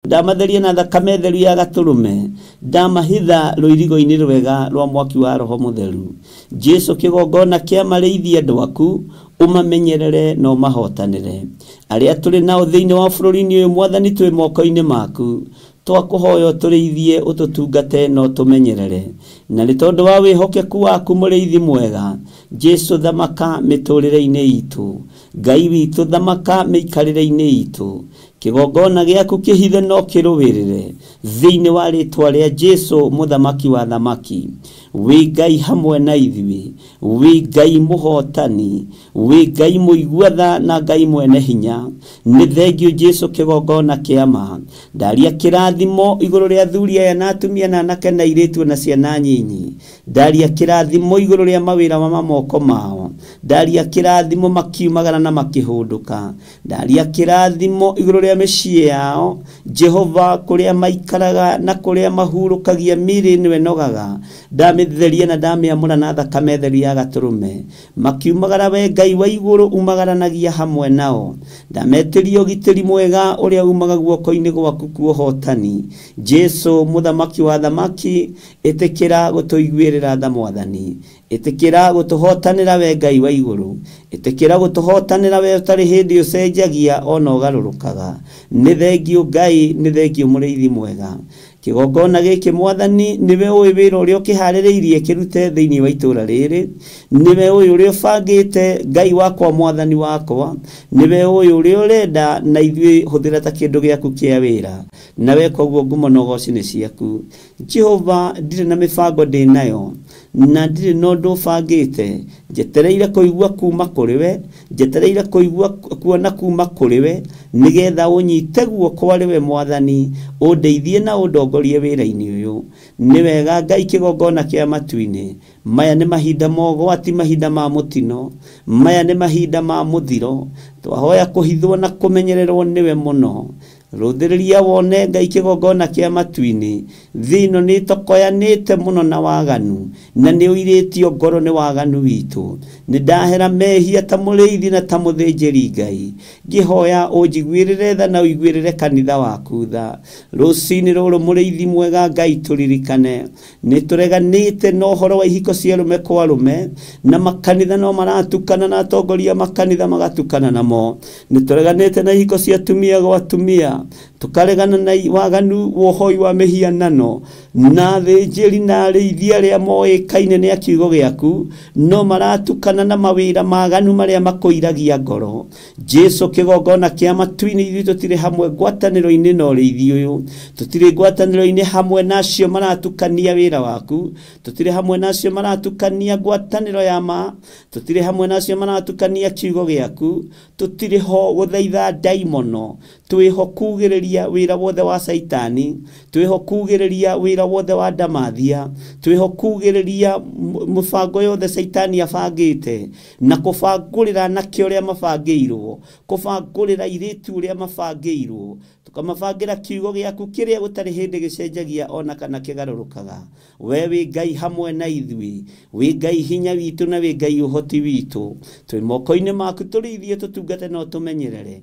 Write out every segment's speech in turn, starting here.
Ndamatheria na thakame theru ya gaturume, ndamahitha rũirigo-inĩ rwega rwa mwaki wa Roho Mũtheru. Jesu kĩgongona kĩa marĩithia andũ aku, umamenyerere na ũmahotanĩre. Arĩa tũrĩ nao thĩinĩ wa bũrũri-inĩ ũyũ Mwathani, twĩ moko-inĩ maku, twakũhoya ũtũrĩithie, ũtũtungate na ũtũmenyerere. Na nĩ tondũ wa wĩhokeku waku mũrĩithi mwega, Jesu thamaka mĩtũrĩre-inĩ itũ. Ngai witũ thamaka mĩikarĩre-inĩ itũ. Kĩgongona gĩaku kĩhithe no kĩrũwĩrĩre thĩinĩ wa rĩtwa rĩa Jesu mũthamaki wa thamaki. Wĩ Ngai hamwe na ithuĩ, wĩ Ngai mũhotani, wĩ Ngai mũigua na Ngai mwene hinya. Nĩ thengio Jesu kĩgongona kĩama. Ndaria kĩrathimo igũrũ rĩa athuri aya na atumia na anake na airĩtu na ciana nyinyi. Ndaria kĩrathimo igũrũ rĩa mawĩra ma moko mao. Ndaria kĩrathimo makiumagara na makĩhũndũka. Ndaria kĩrathimo igũrũ rĩa mĩciĩ yao, Jehova, kũrĩa maikaraga na kũrĩa mahurũkagia mĩĩrĩ ĩno ĩnogaga. Ndamĩtheria na ndamĩamũra na thakame theru ya gatũrũme. Makiumagara we Ngai wa igũrũ umagaranagia hamwe nao. Ndametĩria ũgitĩri mwega ũrĩa umaga guoko-inĩ gwaku kwa ũhotani. Jesu mũthamaki wa thamaki, ĩtĩkĩra gũtũiguĩrĩra tha Mwathani. Ĩtĩkĩra gũtũhotanĩra we Ngai wa igũrũ. Ĩtĩkĩra gũtũhotanĩra we ũtarĩ hĩndĩ ũcenjagia ona ũgarũrũkaga. Nĩ thengio Ngai, nĩ thengio mũrĩithi mwega. Kĩgongona gĩkĩ Mwathani, nĩwe ũĩ wĩra ũrĩa ũkĩharĩrĩirie kĩrute thĩinĩ wa itũũra rĩrĩ. Nĩwe ũĩ ũrĩa ũbangĩte Ngai wakwa Mwathani wakwa. Nĩwe ũĩ ũrĩa ũrenda na ithuĩ hũthĩra ta kĩndũ gĩaku kĩa wĩra. Nawe koguo ngumo na ũgooci nĩ ciaku. Jehova, ndirĩ na mĩbango ndĩ nayo, na ndirĩ na ũndũ bangĩte. Njetereire kũigua kuma kũrĩ we, njetereire kũigua kuona kuma kũrĩ we, nĩgetha ũnyite guoko arĩ we Mwathani, ũndeithie na ũndongorie wĩra-inĩ ũyũ. Nĩ wega Ngai kĩgongona kĩa matu-inĩ. Maya nĩ mahinda ma ũgwati, mahinda ma mũtino, maya nĩ mahinda ma mũthiro. Twahoya kũhithwo na kũmenyererwo nĩwe mũno. Rũthĩrĩria wone Ngai kĩgongona kĩa matu-inĩ. Thĩ ĩno nĩ tokoyanĩte mũno na waganu, na nĩ ũirĩtio ngoro nĩ waganu witũ. Nĩ ndahera mehia ta mũrĩithi na ta mũthĩnjĩri Ngai. Ngĩhoya ũnjiguĩrĩre tha na ũiguĩrĩre kanitha waku tha. Rũciinĩ rũrũ mũrĩithi mwega Ngai, tũririkane nĩ tũreganĩte na ũhoro wa ihiko cia arũme kwa arũme, na makanitha no maratukana na atongoria makanitha magatukana namo. Nĩ tũreganĩte na ihiko cia atumia gwa atumia, tukaregana na waganu wohoi wa mĩhianano, na thĩnjĩri na arĩithi arĩa moĩkaine nĩ kiugo gĩaku no maratukana na mawĩra maganu marĩa makũiragia ngoro. Jesu kĩgongona kĩa matu-inĩ, ithuĩ tũtirĩ hamwe ngwatanĩro-inĩ na ũrĩithi ũyũ. Tũtirĩ ngwatanĩro-inĩ hamwe nacio maratukania wĩra waku. Tũtirĩ hamwe nacio maratukania ngwatanĩro ya ma. Tũtirĩ hamwe nacio maratukania kiugo gĩaku. Tũtirĩ ho gũthaitha ndaimono. Twĩho kugĩrĩria wĩra wothe wa Saitani. Twĩho kugĩrĩria wĩra wothe wa ndamathia. Twĩho kugĩrĩria mũbango yothe Saitani abangĩte, na kũbangũrĩra anake ũrĩa mabangĩirwo, kũbangũrĩra airĩtu ũrĩa mabangĩirwo. Tukamabangĩra kiugo gĩaku kĩrĩa gũtarĩ hĩndĩ gĩcenjagia ona kana kĩgarũrũkaga. We wĩ Ngai hamwe na ithuĩ, wĩ Ngai hinya witũ na wĩ Ngai ũhoti witũ. Twĩ moko-inĩ maku, tũrĩithie, tũtungate na ũtũmenyerere.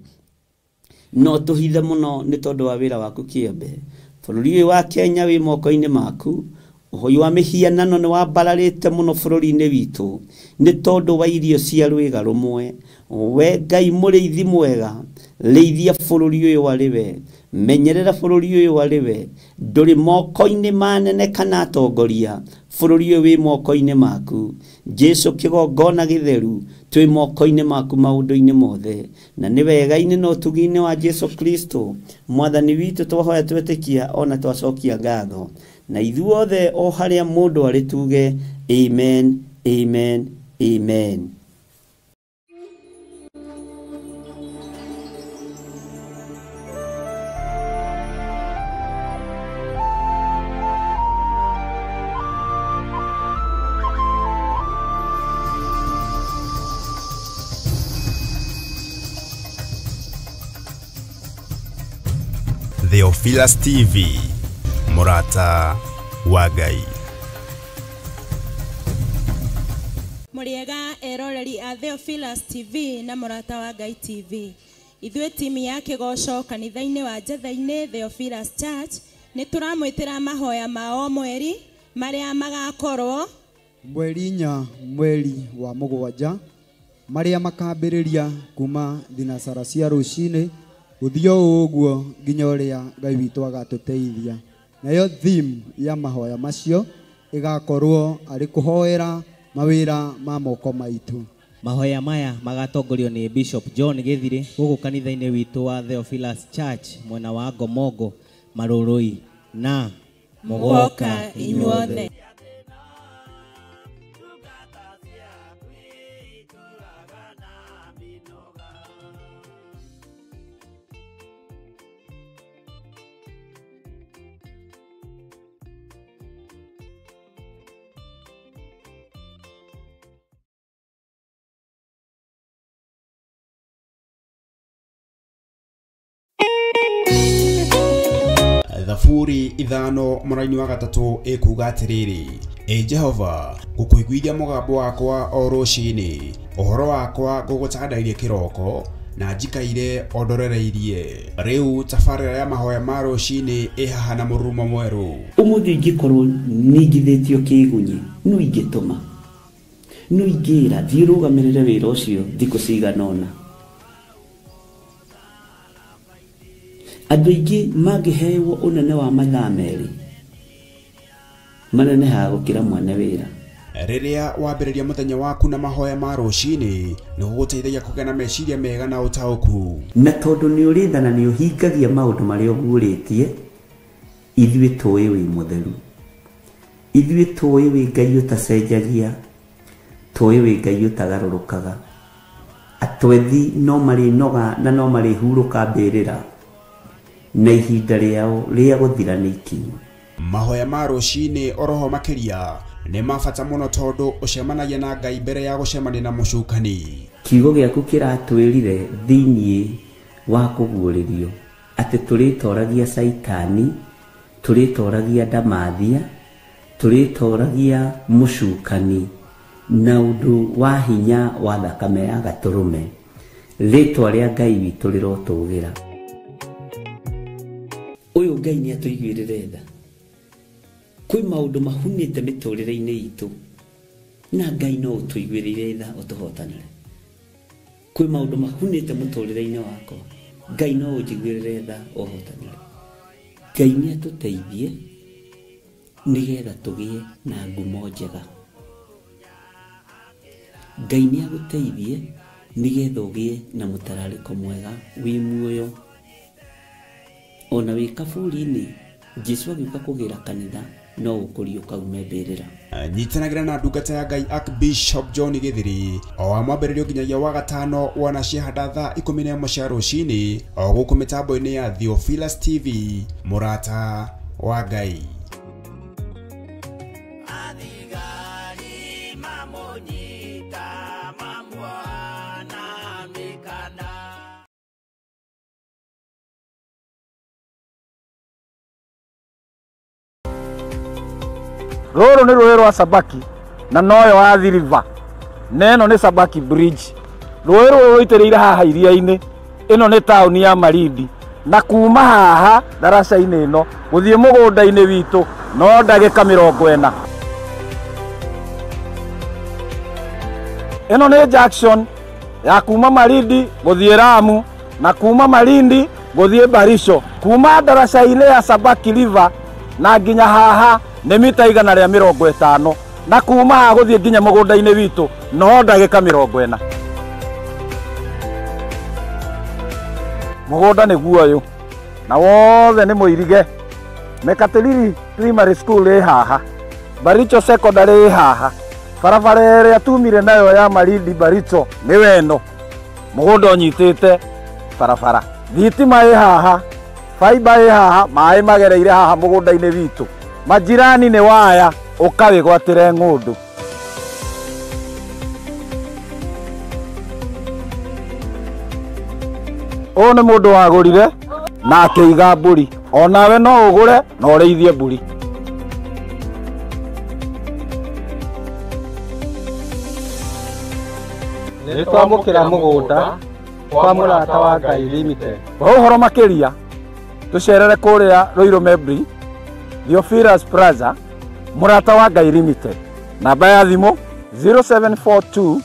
No tũhithe mũno nĩ tondũ wa wĩra waku kĩũmbe. Bũrũri ũyũ wa Kenya wĩ moko-inĩ maku. Ũhoi wa mĩhianano nĩ wambararĩte mũno bũrũri-inĩ witũ nĩ tondũ wa irio cia rwĩga rũmwe. We Ngai mũrĩithi mwega, rĩithia bũrũri ũyũ arĩ we, menyerera bũrũri ũyũ arĩ we. Ndũrĩ moko-inĩ manene kana atongoria, bũrũri ũyũ wĩ moko-inĩ maku. Jesu kĩgongona gĩtheru, twĩ moko-inĩ maku maũndũ-inĩ mothe. Na nĩ wega-inĩ na ũtugi-inĩ wa Jesu Kristo Mwathani witũ twahoya twetĩkia ona twacokia ngatho. Na ithuothe o harĩa mũndũ arĩ tuge amen, amen, amen. Theophilus TV, Murata wa Ngai. Muriega eroreri a Theophilus TV na Murata wa Ngai TV. Ithuĩ timu ya Kĩgoco kanitha-inĩ wa Njatha-inĩ Theophilus Church nĩ tũramwĩtĩra mahoya ma mweri marĩa magakorwo mweri 4 mweri wa mũgwanja marĩa makambĩrĩria kuma thinacara cia rũcinĩ gũthio ũguo nginya ũrĩa Ngai witũ agatũteithia. Nayo theme ya mahoya macio igakorwo arĩ kũhoera mawĩra ma moko maitũ. Mahoya maya magatongorio nĩ Bishop John Gĩthirĩ gũkũ kanitha-inĩ witũ wa Theophilus Church mwena wa Ngomongo Marũrũi na mũgoka inyuothe. Thaburi 5 mũraini wa 3 ĩkuuga atĩrĩrĩ: Jehova, ngũkũiguithia mũgambo wakwa o rũcinĩ, ũhoro wakwa ngũgũtandairie kĩroko, na njikaire ondorereirie. Rĩu tabarĩra ya mahoya ma rũcinĩ ĩhaha na mũrurumo mwerũ. Ũmũthĩ ingĩkorwo ningithĩtio kĩgunyi, no ingĩtũma, no ingĩra thiĩ rũgamĩrĩre wĩra ũcio thikũ cigana ũna. Andũ aingĩ mangĩheyo ũnene wa mathaa merĩ manenehaga gũkĩra mwene wĩra. Rĩrĩa wambĩrĩria mũthenya waku na mahoya ma rũcinĩ nĩ gũgũteithagia kũgĩa na meciria mega na ũtaũku. Na tondũ nĩ ũrĩtha na nĩ ũhingagia maũndũ marĩa ũguũrĩtie, ithuĩ tũĩ wĩ mũtheru, ithuĩ tũĩ wĩ Ngai ũtacenjagia, tũĩ wĩ Ngai ũtagarũrũkaga. Atwethi no marĩnoga na no marĩhurũka mbĩrĩra, na ihinda rĩao rĩa gũthira nĩ ikinyu. Mahoya ma rũcinĩ oroho makĩria nĩ mabata mũno tondũ ũcemanagia na Ngai mbere ya gũcemania na mũcukani. Kiugo gĩaku kĩratwĩrire thĩinĩ wa kũguũrĩrio atĩ tũrĩtoragia Saitani, tũrĩtoragia Ndamathia, tũrĩtoragia mũcukani na ũndũ wa hinya wa thakame ya Gatũrũme. Rĩtwa rĩa Ngai witũ rĩrotũgĩra. Ũyũ Ngai nĩ atũiguĩrĩre tha. Kwĩ maũndũ mahunĩte mĩtũrĩre-inĩ itũ, na Ngai no ũtũiguĩrĩre tha ũtũhotanĩre. Kwĩ maũndũ mahunĩte mũtũrĩre-inĩ wakwa, Ngai no ũnjiguĩrĩre tha ũhotanĩre. Ngai nĩ atũteithie nĩgetha tũgĩe na ngumo njega. Ngai nĩ agũteithie nĩgetha ũgĩe na mũtararĩko mwega wĩ muoyo. Ona wĩ kaburi-inĩ, Jesũ agĩũka kũgĩra kanitha no ũkũrio kaume mbĩrĩra. Nyitanagĩra na ndungata ya Ngai Archbishop John Gĩthirĩ o wa mwambĩrĩrio nginyagia wa gatano wana ciahanda thaa 11 cia rũcinĩ o gũkũ mĩtambo-inĩ ya Theophilus TV, mũrata wa Ngai. Rũrũ nĩ rũĩ rwa Sabaki na noyo wa River. Neno nĩ Sabaki Bridge. Rũĩ rũrũ rũitĩrĩire haha iria-inĩ. Ĩno nĩ taũni ya Malindi. Na kuma haha daraca-inĩ ĩno gũthiĩ mũgũnda-inĩ witũ no ndagĩka 40. Ĩno nĩ junction ya kuma Malindi gũthiĩ Lamu na kuma Malindi gũthiĩ Barisho. Kuma daraca-inĩ ya Sabaki River na nginya haha nĩ mita 150 na kuma haha gũthiĩ nginya mũgũnda-inĩ witũ no ndagĩka 40. Mũgũnda nĩ guoyũ na wothe nĩ mũirige. Mekatilili Primary School ĩ haha, Baricho Secondary ĩ haha, barabara ĩrĩa tumire nayo ya Malindi Baricho nĩ weno. Mũgũnda ũnyitĩte barabara, thitima ĩ haha, fiber ĩ haha, maĩ magereire haha mũgũnda-inĩ witũ. Majirani nĩ waya ũkawĩgwatĩre ng'ũndũ. Ũyũ nĩ mũndũ wagũrire na akĩiga mbũri. Onawe no ũgũre na ũrĩithie mbũri. Nĩ twamũkĩra mũgũnda kwa mũrata wa Ngai Limited. Ũhoro makĩria tũcerere kũrĩa Ruiru Mebri Theophilus Plaza mũrata wa Ngai Limited. Namba ya thimũ 0742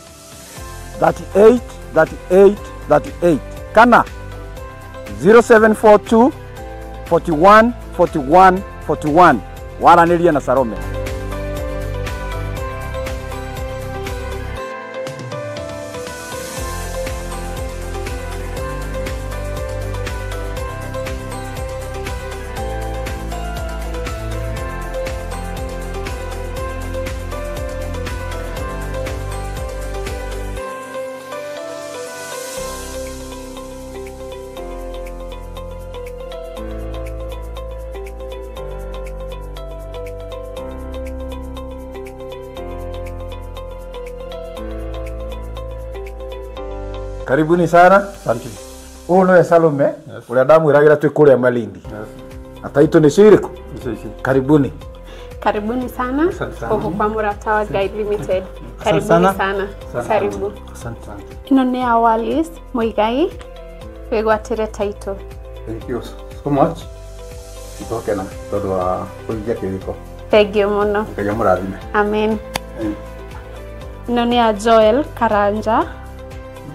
38 38 38 kana 0742 41 41 41. Waranĩria na Salome. Karibuni sana. Asante. Huyu ni Salome. Ule ndamwiragira twi kuria Malindi. Ataitu ni ciriko. Karibuni. Karibuni sana. Huko kwa mũrata wa Ngai Limited. Karibuni sana. Karibu. Asante sana. Ino ni Awalis Muigai. Wegwatire title. Thank you so much. Itoke na todo wa kuingia kiriko. Thank you muno. Ngai mũrathime. Amen. Ino ni Joel Karanja.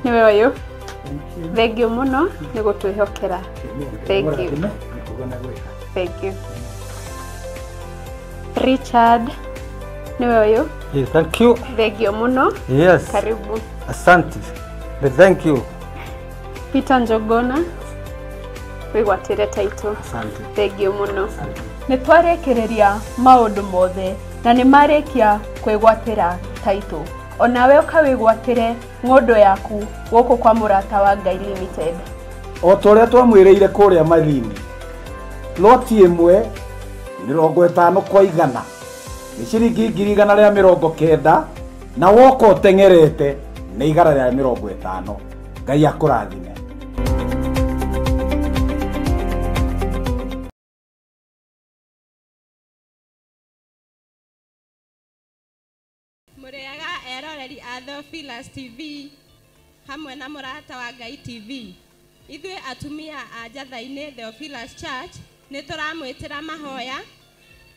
Niwe oyo. Thank you muno ni gutwihokera. Thank you. Thank you. Richard niwe oyo. Yes, thank you. Thank you muno. Yes. Karibu. Asante. Thank you. Peter Njogona. Wigwatire title. Asante. Thank you muno. Nĩ twarekereria maũndũ mothe na nĩ marĩkia kwĩgwatĩra title. Onawe ukawĩgwatĩre ng'ondo yaku gũkũ kwa mũrata wa Ngai Limited. O tũrĩa twamwĩrĩire kũrĩa Malindi, loti ĩmwe 50 kwa 100 nĩ ciringi 190 na woka ũteng'erete nĩ 150. Ngai akũrathime. Muriaga eroreri a Theophilus TV hamwe na mũrata wa Ngai TV. Ithuĩ atumia a Njatha-inĩ Theophilus Church nĩ tũramwĩtĩra mahoya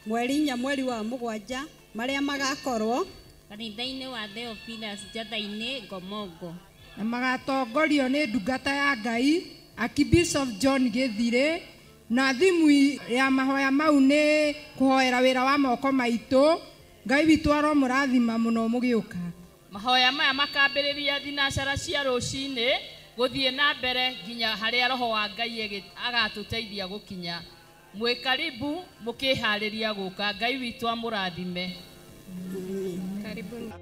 mweri wa mũgwanja marĩa magakorwo kanitha-inĩ wa Theophilus Njatha-inĩ Gomongo, na magatongorio nĩ ndungata ya Ngai Archbishop John Gĩthirĩ, na thimu ya mahoya mau nĩ kũhoera wĩra wa moko maitũ. Ngai witũ aromũrathima mũno mũgĩũka. Mahoya maya makambĩrĩria thinacara cia rũcinĩ gũthiĩ na mbere nginya harĩa roho wa Ngai agatũteithia gũkinya. Mwĩ karibu mũkĩharĩria gũka. Ngai witũ amũrathime. Karibuni.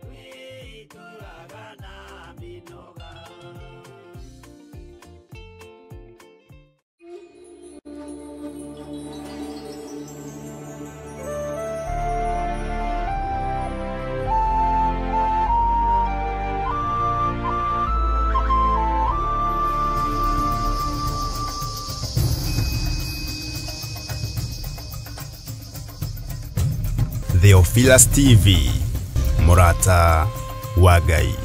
Theophilus TV, mũrata wa Ngai.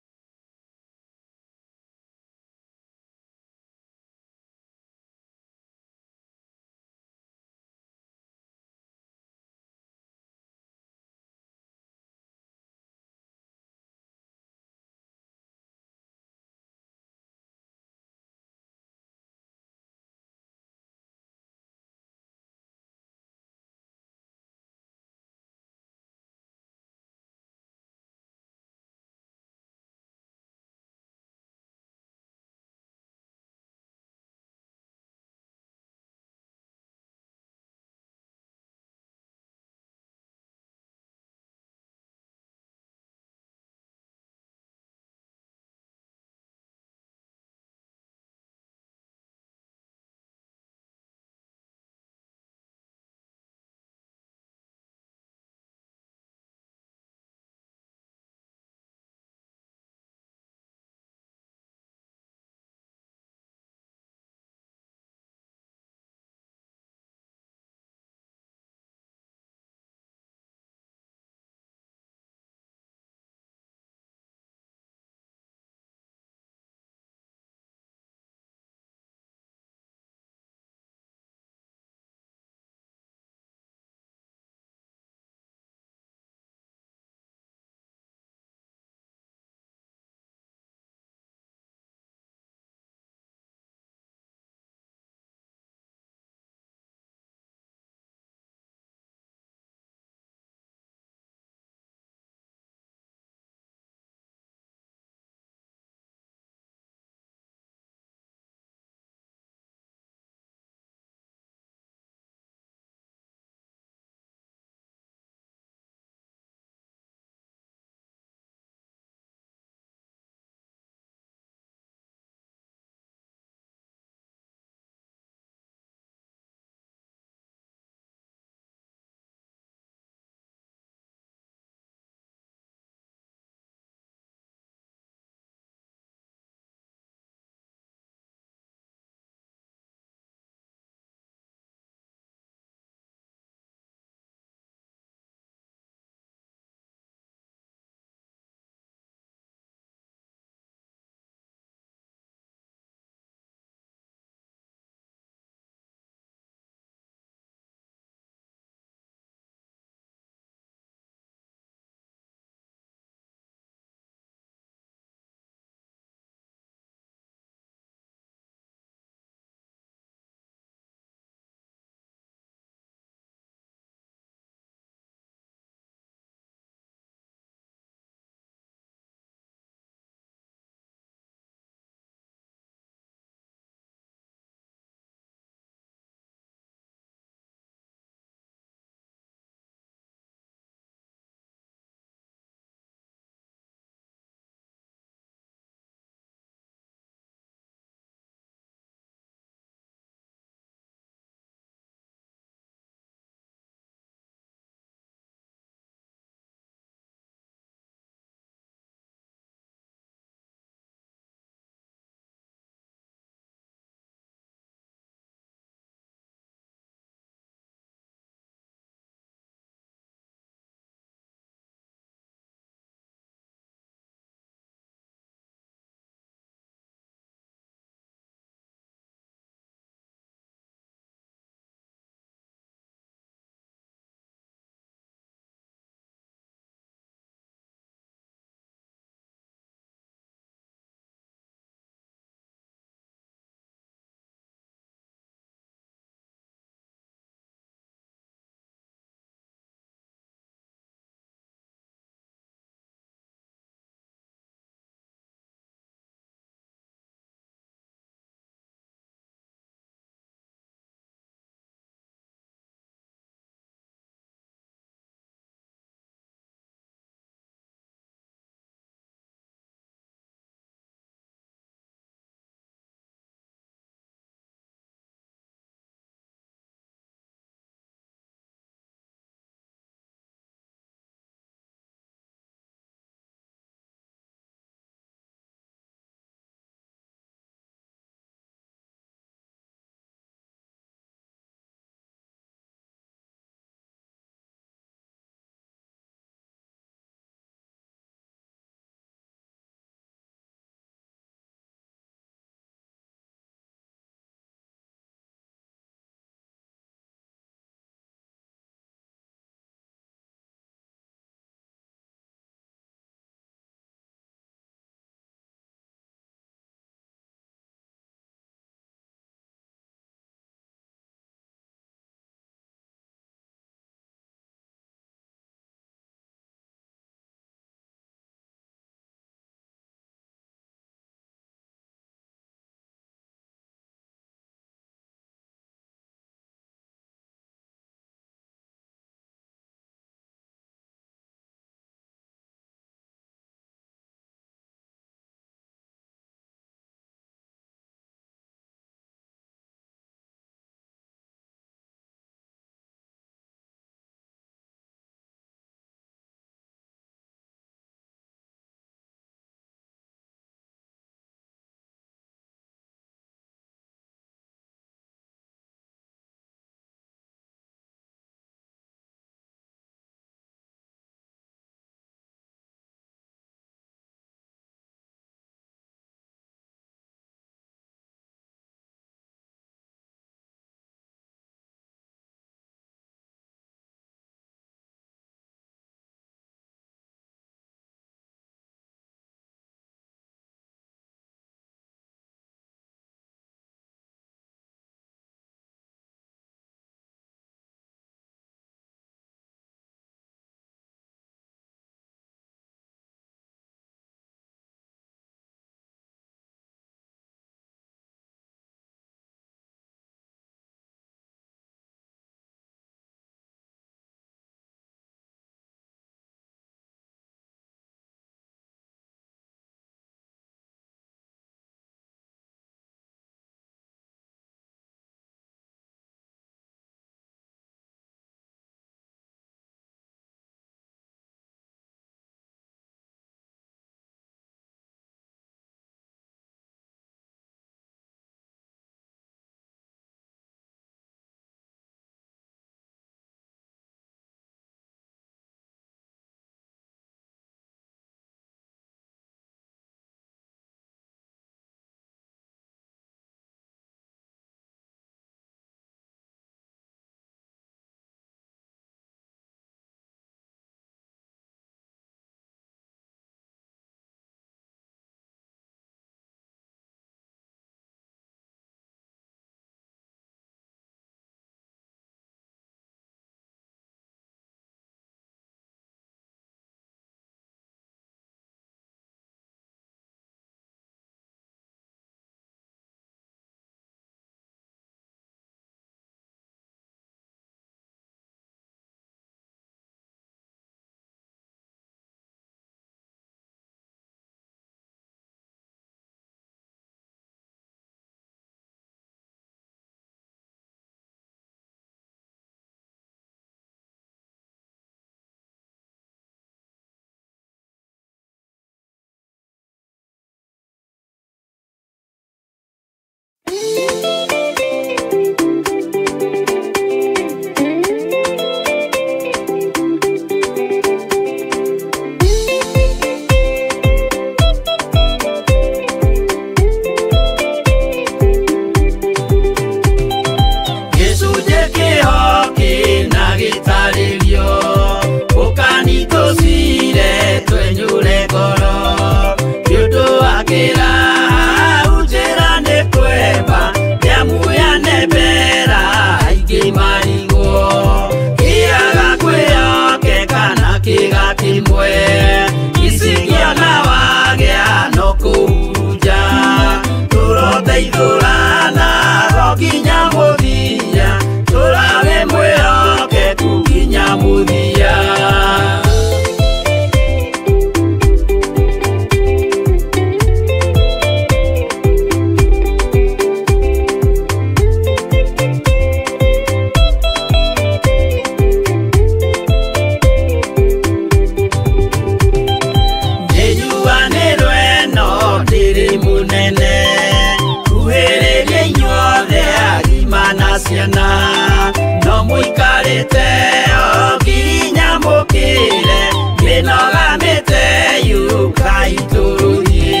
gĩteo nginya mũkĩre kĩnogamĩte yuka itũrũthiĩ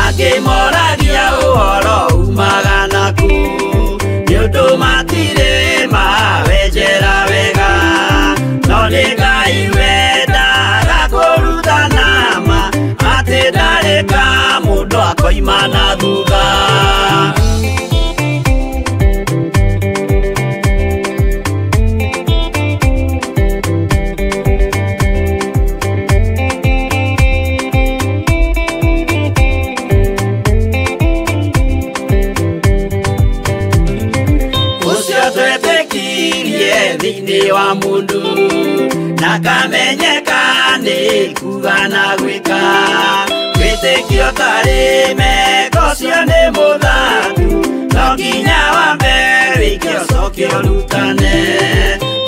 akĩmoragia ũhoro umaga naku nĩũndũ matirĩ mawenjera wega no nĩ Ngai wendaga kũrutana ma atĩ ndarĩka mũndũ akoima na thutha. Thĩinĩ wa mũndũ na kamenyeka nĩ kuga na gwĩka wĩtĩkio tarĩ meko cio nĩ mũthatu no nginya wambe wĩke ũcoke ũrutane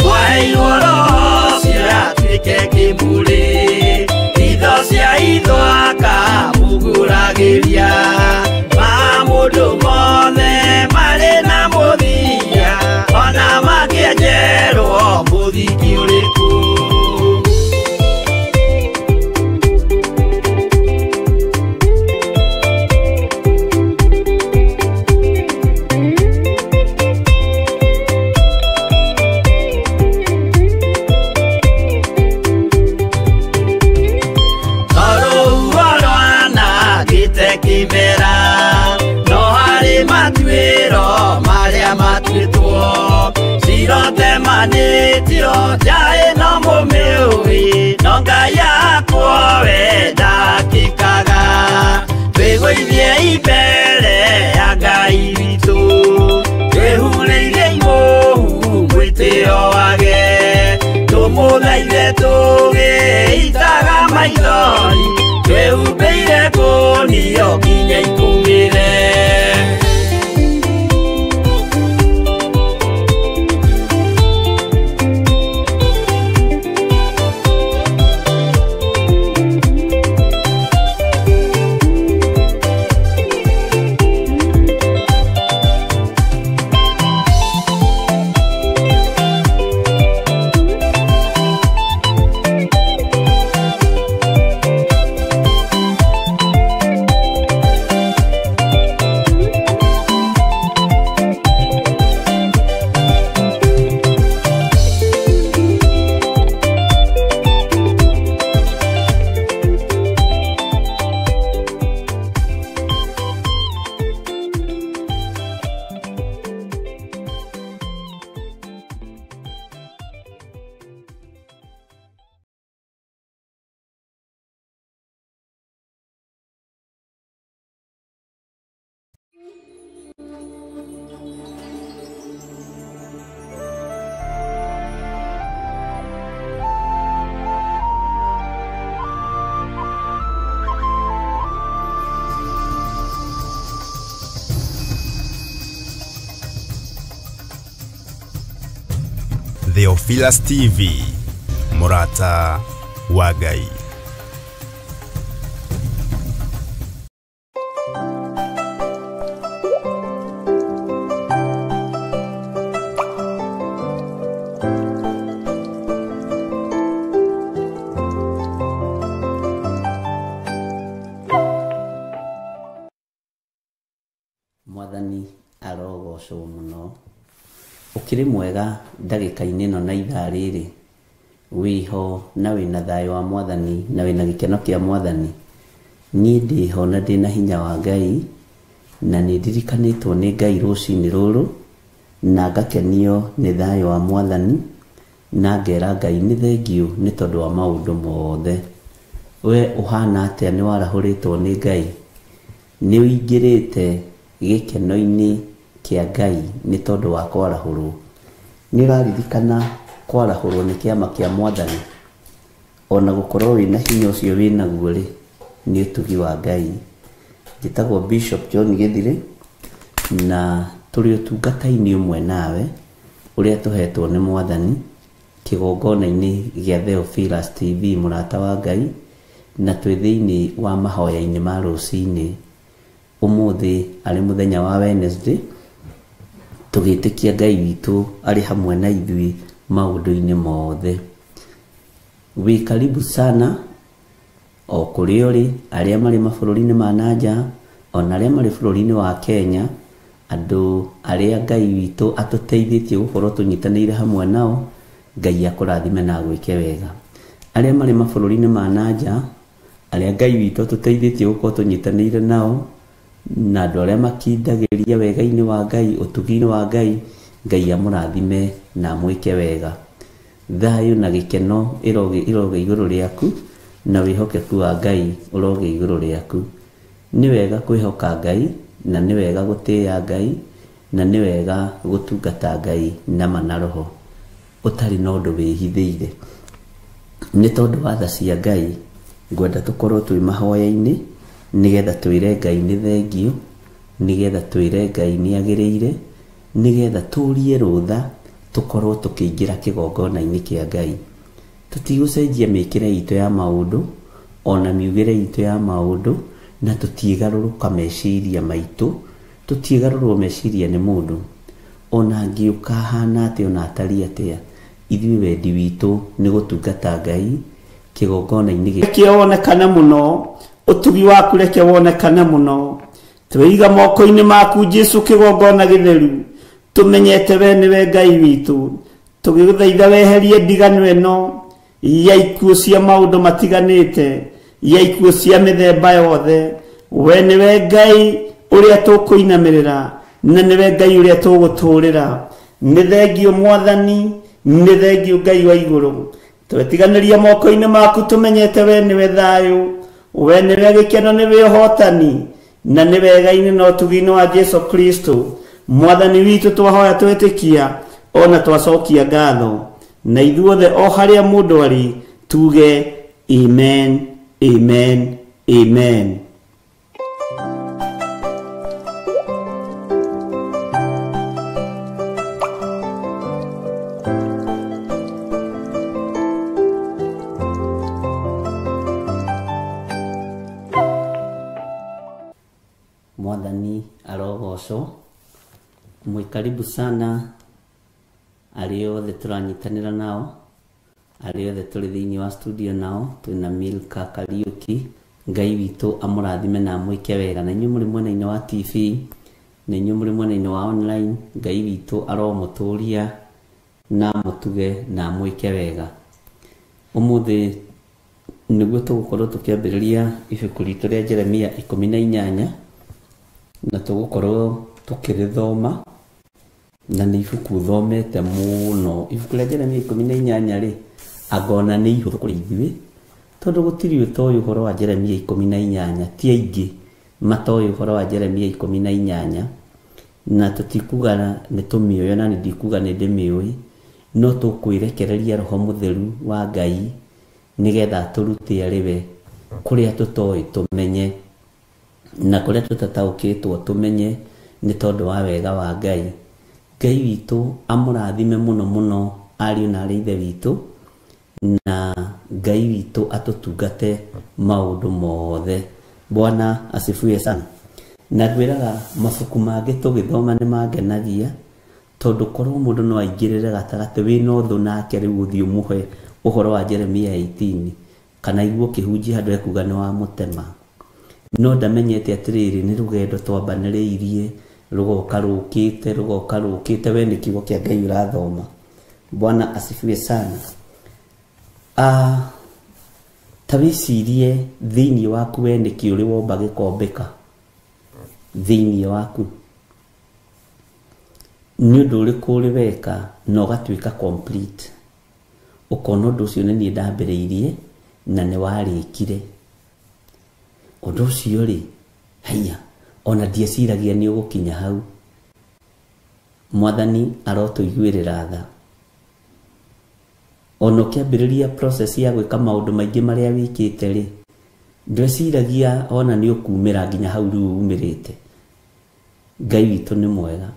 waheirwo roho cio atuĩke kĩmũrĩ itho cia ithwaka mũguragĩria ma mũndũ mothe marĩ na mũthia ona makĩenjerwo mũthingi ũrĩkũ. Kĩmera no harĩ matuĩro marĩa matuĩtwo cirotemanĩtio njaĩ no mũmĩũĩ no Ngai akwo we ndakĩkaga twĩgũithie imbere ya Ngai witũ twĩhurĩire imũhu mwĩtĩo wage tũmũthaithe tũgĩitaga maithori twĩhumbĩire ngũnio nginya ikumĩre. Theophilus TV, Murata wa Ngai. Mwathani arogocwo muno ukiri mwega ndagika-inĩ ĩno na ithaa rĩrĩ wiho na wĩna thayũ wa Mwathani na wĩna gĩkeno kĩa Mwathani. Niĩ ndĩho na ndĩna hinya wa Ngai na nĩ ndirikanĩtwo nĩ Ngai rũcinĩ rũrũ na ngakenio nĩ thayũ wa Mwathani na ngera Ngai nĩ thengiũ nĩ tondũ wa maũndũ mothe. We ũhana atĩa nĩ warahũrĩtwo nĩ Ngai? Nĩ ũingĩrĩte gĩkeno-inĩ kĩa Ngai nĩ tondũ wa kwarahũrwo? Nĩ ũraririkana kwarahũrwo nĩ kĩama kĩa Mwathani? Ona gũkorwo wĩna hinya ũcio wĩnaguo rĩ, nĩ ũtugi wa Ngai. Njĩtagwo Bishop John Gĩthirĩ na tũrĩ ũtungata-inĩ ũmwe nawe ũrĩa tũhetwo nĩ Mwathani kĩgongona-inĩ gĩa Theophilus TV Murata wa Ngai, na twĩ thĩinĩ wa mahoya-inĩ ma rũcinĩ. Ũmũthĩ arĩ mũthenya wa Wednesday, tũgĩtĩkia Ngai witũ arĩ hamwe na ithuĩ maundu-ini mothe. Wi karibu sana o kuri uri aria mari mabũrũri-inĩ ma nanja ona aria mari bũrũri-inĩ wa Kenya, andu aria Ngai witũ atuteithĩtie gũkorwo tunyitanĩire hamwe nao. Ngai akũrathime na gwĩke wega. Aria mari mabũrũri-inĩ ma nanja aria Ngai witũ atuteithĩtie gũkorwo tunyitanĩire nao, na andu aria makindagĩria wega-inĩ wa Ngai, ũtugi-inĩ wa Ngai, Ngai amũrathime na mwĩke wega. Thayu na gĩkeno iroge igũrũ rĩaku, na wĩhokeku wa Ngai ũroge igũrũ rĩaku. Nĩ wega kwĩhoka Ngai, na nĩ wega gũtĩĩa Ngai, na nĩ wega gũtungata Ngai na ma roho ũtarĩ na ũndũ wĩhithĩire. Nĩ tondũ wa tha cia Ngai ngwenda tũkorwo twĩ mahoya-inĩ, nĩgetha twĩre Ngai nĩ thengio, nĩgetha twĩre Ngai nĩ agĩrĩire, nĩgetha tũrie rũtha tukorwo tukĩingĩra kĩgongona-inĩ kĩa Ngai. Tutigũcenjia mĩkĩre itũ ya maũndũ ona miugĩre itũ ya maũndũ, na tutigarũrũka meciria maitũ, tutigarũrwo meciria nĩ mũndũ ona angĩũka hana atĩa ona atariĩ atĩa. Ithuĩ wendi witũ nĩ gũtungata Ngai kĩgongona-inĩ gĩkĩ. Reke wonekane mũno, ũtugi waku reke wonekane mũno. Twĩiga moko-inĩ maku Jesu kĩgongona gĩtheru, tumenyete we nĩwe Ngai witũ. Tũgĩgũthaitha weherie ndigano ĩno ya ikuũ cia maũndũ matiganĩte, ya ikuũ cia mĩthemba yothe. We nĩwe Ngai ũrĩa tũkũinamĩrĩra, na nĩwe Ngai ũrĩa tũgũtũũrĩra. Nĩ thengio Mwathani, nĩ thengio Ngai wa igũrũ. Twetiganĩria moko-inĩ maku tumenyete we nĩwe thayũ, we nĩwe gĩkeno, nĩwe ũhotani, na nĩ wega-inĩ na ũtugi-inĩ wa Jesu Kristo. Mwathani witũ twahoya twĩtĩkia ona twacokia ngatho, na ithuothe o harĩa mũndũ arĩ tuge amen, amen, amen. Mwathani arogocwo. Mwikaribu sana arĩa othe tũranyitanĩra nao, arĩa othe tũrĩ thĩinĩ wa studio nao. Twĩna Milka Kariuki. Ngai witũ amũrathime na mwĩke wega. Na inyuĩ mũrĩ mwena-inĩ wa TV, na inyuĩ mũrĩ mwena-inĩ wa online, Ngai witũ aromũtũria na mũtuge na mwĩke wega. Ũmũthĩ nĩguo tũgũkorwo tũkĩambĩrĩria ibuku ritũ rĩa Jeremia 18, na tũgũkorwo tukĩrĩthoma, na nĩ ibuku thomete mũno. Ibuku rĩa Jeremia 18 rĩ, angona nĩ ihũthũ kũrĩ ithuĩ, tondũ gũtirĩ ũtoĩ ũhoro wa Jeremia 18, ti aingĩ matoĩ ũhoro wa Jeremia 18, na tũtikuga nĩ tũmĩoyo na ndikuga nĩ ndĩmĩoĩ, no tũkwĩrekereria Roho Mũtheru wa Ngai nĩgetha tũrute arĩ we kũrĩa tũtoĩ tũmenye, na kũrĩa tũtataũkĩtwo tũmenye, nĩ tondũ wa wega wa Ngai. Ngai witũ amũrathime mũno mũno ariũ na aarĩ ithe witũ, na Ngai witũ atũtungate maũndũ mothe. Bwana asifiwe sana. Na ngwĩraga mabuku mangĩ tũgĩthoma nĩ mangenagia, tondũ korwo mũndũ no aingĩrĩre gatagatĩ wĩna ũthũ nake rĩu ũthiĩ ũmũhe ũhoro wa Jeremia 18, kana igue ũkĩhunjia handũ ekuga nĩ wa mũtema, no ndamenyete atĩrĩrĩ nĩ rũgendo twambanĩrĩirie, rũgoka rũkĩte, we nĩ kiugo kĩa Ngai ũrathoma. Bwana asifiwe sana. Ta wĩcirie thĩinĩ waku we nĩkĩ ũrĩ womba gĩkombĩka thĩinĩ waku, nĩ ũndũ ũrĩkũ ũrĩ weka na ũgatuĩka complete, ũkona ũndũ ũcio nĩ niĩ ndambĩrĩirie na nĩ warĩkire. Ũndũ ũcio rĩ, haiya ona ndieciragia nĩ ũgũkinya hau. Mwathani arotũiguĩrĩra tha. Ona ũkĩambĩrĩria process ya gwĩka maũndũ maingĩ marĩa wĩkĩte rĩ, ndweciragia ona nĩ ũkumĩra nginya hau rĩu umĩrĩte. Ngai witũ nĩ mwega.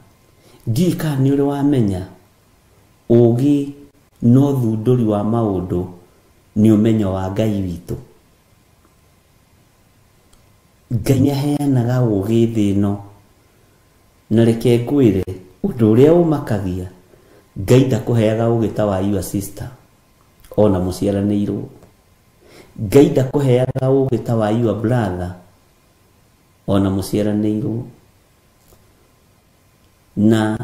Ndiũĩ kana nĩ ũrĩ wamenya ũũgĩ no thundũri wa maũndũ nĩ ũmenyo wa Ngai witũ. Ngai nĩaheanaga ũũgĩ thĩ ĩno, na reke ngwĩre ũndũ ũrĩa ũmakagia Ngai ndakuheaga ũgĩta wa your sister ona mũciaranĩirwo. Ngai ndakuheaga ũgĩta wa your brother ona mũciaranĩirwo. Na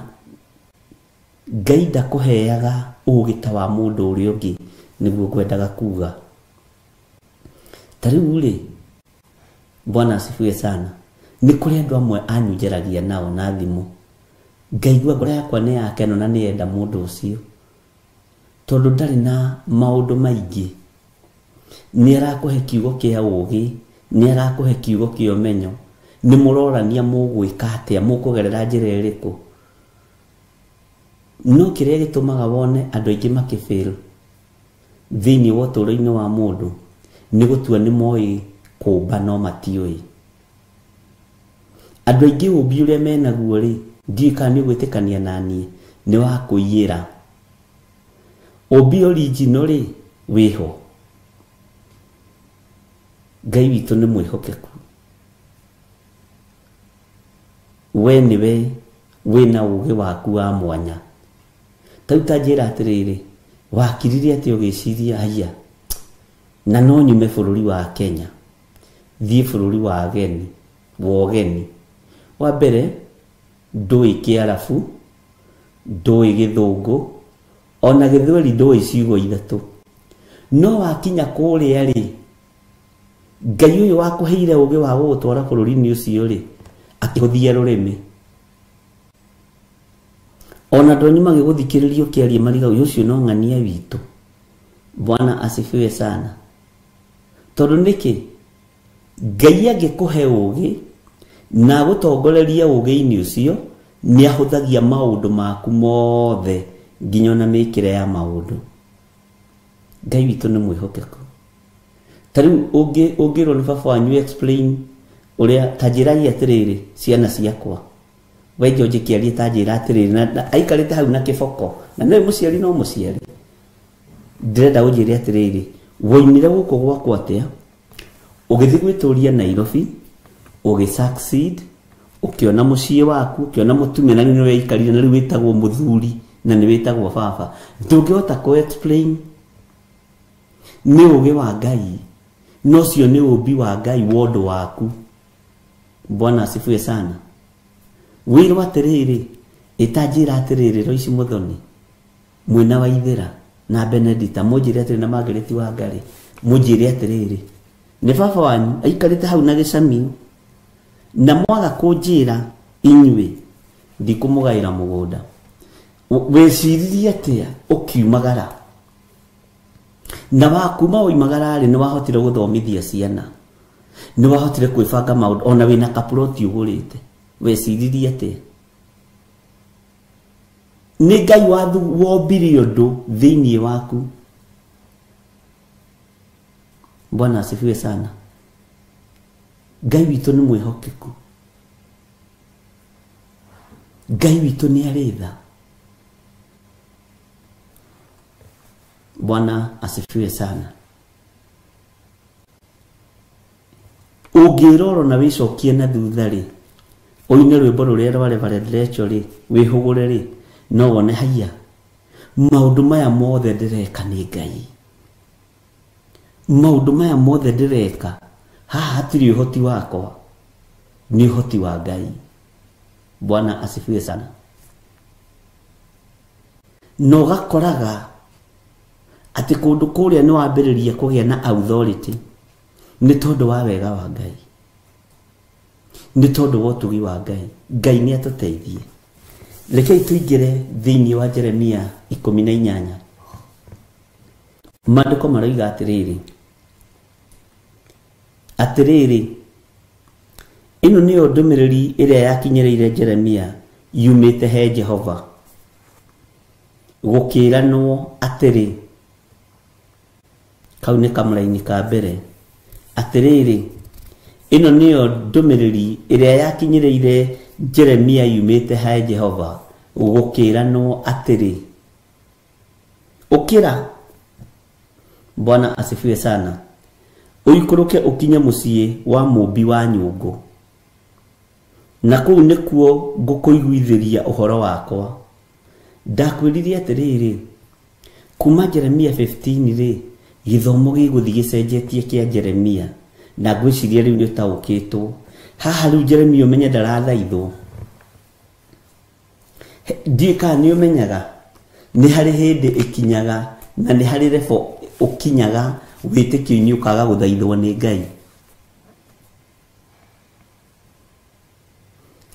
Ngai ndakuheaga ũgĩta wa mũndũ ũrĩa ũngĩ nĩguo ngwendaga kuga. Tarĩu rĩ, Bwana asifiwe sana. Nĩ kũrĩ andũ amwe anyunjaragia nao na thimũ. Ngaigua ngoro yakwa nĩ yakeno na nĩ yenda mũndũ ũcio, tondũ ndarĩ na maũndũ maingĩ. Nĩ arakũhe kiugo kĩa ũũgĩ, nĩ arakũhe kiugo kĩa ũmenyo, nĩ mũrorania mũgwĩka atĩa, mũkũgerera njĩra ĩrĩkũ. No kĩrĩa gĩtũmaga wone andũ aingĩ makĩfail thĩinĩ wa ũtũũro-inĩ wa mũndũ nĩ gũtua nĩ moĩ kũmba no matiũĩ. Andũ aingĩ ũmbi ũrĩa menaguo rĩ, ndiũĩ kana nĩ ũgwĩtĩkania naniĩ, nĩ wa kũiyĩra. Ũmbi original rĩ, wĩho. Ngai witũ nĩ mwĩhokeku. We nĩwe wĩna ũũgĩ waku wa mwanya. Tau ta njĩra atĩrĩrĩ, wakirire atĩ ũgĩciria haya na no nyume bũrũri wa Kenya thiĩ bũrũri wa ageni wa ũgeni. Wa mbere ndũĩ Kĩarabu, ndũĩ Gĩthũngũ, ona Gĩthweri ndũĩ ciugo ithatũ. No wakinya kũrĩa rĩ, Ngai ũyũ wakũheire ũũgĩ wa gũgũtwara bũrũri-inĩ ũcio rĩ, akĩhũthia rũrĩmĩ. Ona ndonyuma gĩgũthikĩrĩrio kĩaria mariga ũcio no ng'ania witũ. Bwana asifiwe sana. Tondũ nĩkĩ? Ngai angĩkũhe ũũgĩ na gũtongoreria ũũgĩ-inĩ ũcio, nĩ ahũthagia maũndũ maku mothe nginya na mĩkĩre ya maũndũ. Ngai witũ nĩ mwĩhokeku. Tarĩu ũngĩrwo nĩ baba wanyu explain ũrĩa ta njĩra atĩrĩrĩ, ciana ciakwa wenje ũnjĩkĩarie ta njĩra atĩrĩrĩ, na aikarĩte hau na kĩboko na nĩ mũciari no mũciari, ndĩrenda ũnjĩre atĩrĩrĩ, woimire gũkũ gwakwa atĩa, ũgĩthiĩ gwĩtũria Nairobi, ũgĩ-succeed, ũkĩona mũciĩ waku, ũkĩona mũtumia na nĩ wĩikarire na rĩu wĩtagwo mũthuri na nĩ wĩtagwo baba. Ndũngĩhota kũ-explain. Nĩ ũũgĩ wa Ngai, no cio nĩ ũũmbi wa Ngai wondũ waku. Bwana asifiwe sana. Wĩrwo atĩrĩrĩ, ĩtanjĩra atĩrĩrĩ, Roici Mũthoni, mwĩna wa Ithĩra na Benedita, mũnjĩre atĩrĩ na Margaret Wangari, mũnjĩre atĩrĩrĩ, nĩ baba wanyu aikarĩte hau na gĩcamio na mwaga kũnjĩra inyuĩ ndikũmũgaĩra mũgũnda. Wĩciririe atĩa ũkiumagara? Na wakuma woimagara rĩ, nĩ wahotire gũthomithia ciana, nĩ wahotire kwĩbanga maũndũ, ona wĩna kaploti ũgũrĩte. Wĩciririe atĩa? Nĩ Ngai wombire ũndũ thĩinĩ waku. Bwana asifiwe sana. Ngai witũ nĩ mwĩhokeku. Ngai witũ nĩ arĩ tha. Bwana asifiwe sana. Ũngĩrorwo na wĩcokie na thutha rĩ, ũine rwĩmbo rũrĩa rwa Reverend Rachel rĩ, wĩhũgũre rĩ, no wone haya maũndũ maya mothe ndĩreka nĩ Ngai. Maũndũ maya mothe ndĩreka haha hatirĩ ũhoti wakwa, nĩ ũhoti wa Ngai. Bwana asifiwe sana. No gakoraga atĩ kũndũ kũrĩa nĩ wambĩrĩria kũgĩa na authority nĩ tondũ wa wega wa Ngai, nĩ tondũ wa ũtugi wa Ngai. Ngai nĩ atũteithie. Rekei tũingĩre thĩinĩ wa Jeremia 18. Maandĩko maroiga atĩrĩrĩ, ĩno nĩyo ndũmĩrĩri ĩrĩa yakinyĩrĩire Jeremia yumĩte he Jehova, gũkĩĩranwo atĩrĩ, kau nĩ kamũraini ka mbere, atĩrĩrĩ, ĩno nĩyo ndũmĩrĩri ĩrĩa yakinyĩrĩire Jeremia yumĩte he Jehova, gũkĩĩranwo atĩrĩ, ũkĩra. Bwana asifiwe sana. Ũikũrũke ũkinye mũciĩ wa mũmbi wa nyũngũ, na kũu nĩkuo ngũkũiguithĩria ũhoro wakwa, ndakwiririe atiriri kuma Jeremia 15 ri githomo giguthi gicenjetie kia Jeremia na gwiciria riu ni taukitwo haha riu Jeremia umenye ndarathaithwo ndika ni umenyaga ni hari hindi ikinyaga na ni hari refo ukinyaga witikio-ini ukaga guthaithwo ni Ngai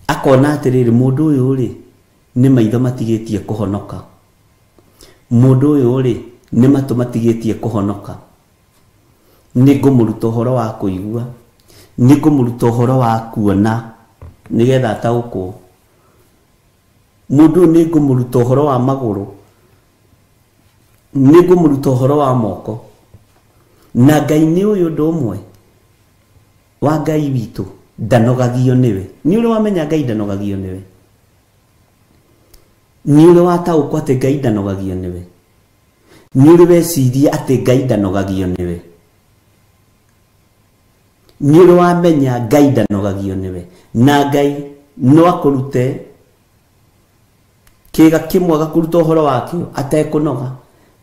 akona atiriri mundu uyu ri ni maitho matigitie kuhonoka mundu uyu ri ni matu matigitie kuhonoka ni ngumuruta uhoro wa kuigua ni ngumuruta uhoro wa kuona nigetha ataukwo mundu ni ngumuruta uhoro wa maguru ni ngumuruta uhoro wa moko na Ngai ni uyu ndomwe wa Ngai witu ndanogagio niwe ni uri wamenya Ngai ndanogagio niwe ni uri wataukwo ati Ngai ndanogagio niwe ni uri weciria ati Ngai ndanogagio niwe ni uri wamenya Ngai ndanogagio niwe na Ngai no akurute kiga kimwe gakuruta uhoro wakio atekunoga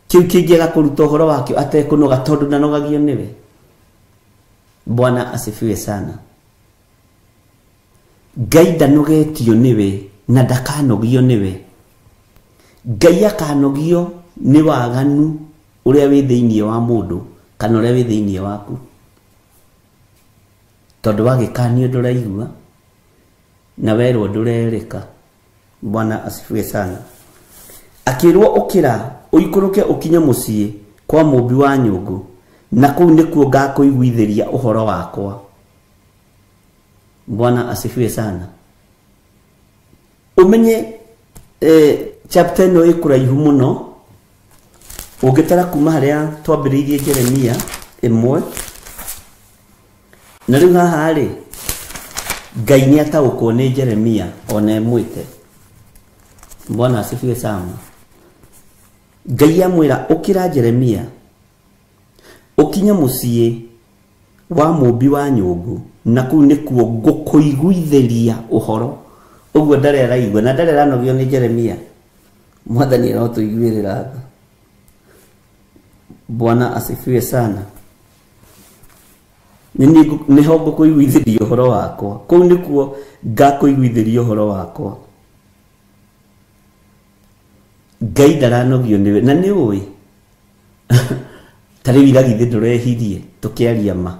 kiu kingi gakuruta uhoro wakio atekunoga tondu ndanogagio niwe. Bwana asifiwe sana. Ngai ndanogetio niwe na ndakanogio niwe. Ngai akanogio ni waganu uria wi thiini wa mundu kana uria wi thiini waku tondu wagikanio nduraigua na werwo ndurerika. Bwana asifiwe sana. Akirwo ukira uikuruke ukinya mucii kwa mumbi wa nyungu na kuu nikuo ngakuiguithiria uhoro wakwa. Bwana asifiwe sana. Umenye chapter no ikuraihu muno ugitara kuma haria twambiriirie Jeremia 1 na riu haha ri Ngai ni ataukwo ni Jeremia ona emwite. Bwana asifiwe sana. Ngai amwira ukira Jeremia ukinya mucii wa mumbi wa nyungu na kuu nikuo ngukuiguitheria uhoro. Uguo ndarera igua na ndarera nogio ni Jeremia. Mwathani no tuiguirira. Bwana asifiwe sana. Ni ho ngukuiguithiria uhoro wakwa. Kuu nikuo ngakuiguithiria uhoro wakwa. Ngai ndaranogio niwe na ni uwi tari iragithi ndurehirie tukiaria ma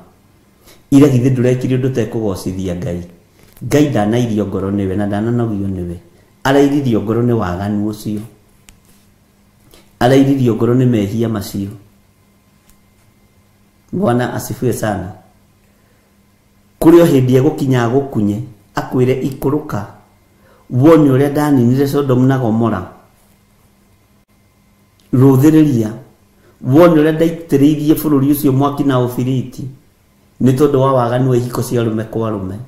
iragithi ndurekire undu tekugocithia Ngai. Ngai ndanairio ngoro niwe na ndananogio niwe. Arairirio ngoro ni waganu ucio, arairirio ngoro ni mehia macio. Bwana asifiwe sana. Kurio hindi egukinya gukunye akwire ikuruka wone uria ndaninire Sodom na Gomora. Ruthiriria wone uria ndaitiriirie bururi ucio mwaki na ufiriti ni tondu wa waganu ihiko cia rume kwa rume.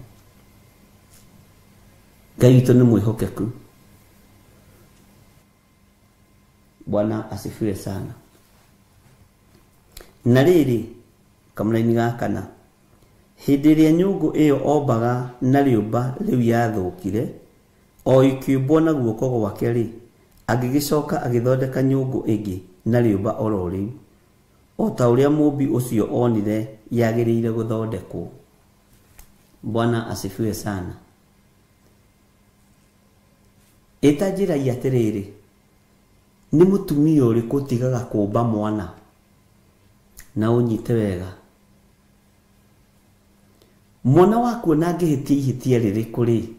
Ngai witu ni mwihokeku. Bwana asifiwe sana. Na riri kamulaini gakana hindi iria nyungu iyo ombaga na riumba riu yathukire o ikiumbwo na guoko gwake ri agigicoka agithondeka nyungu ingi na riumba oro riu o ta uria mumbi ucio onire yagiriire guthondekwo. Bwana asifiwe sana. Eta njira ya atiriri ni mutumia uriku tigaga kumba mwana na unyite wega. Mwana waku na ngihitia ihitia ririku ri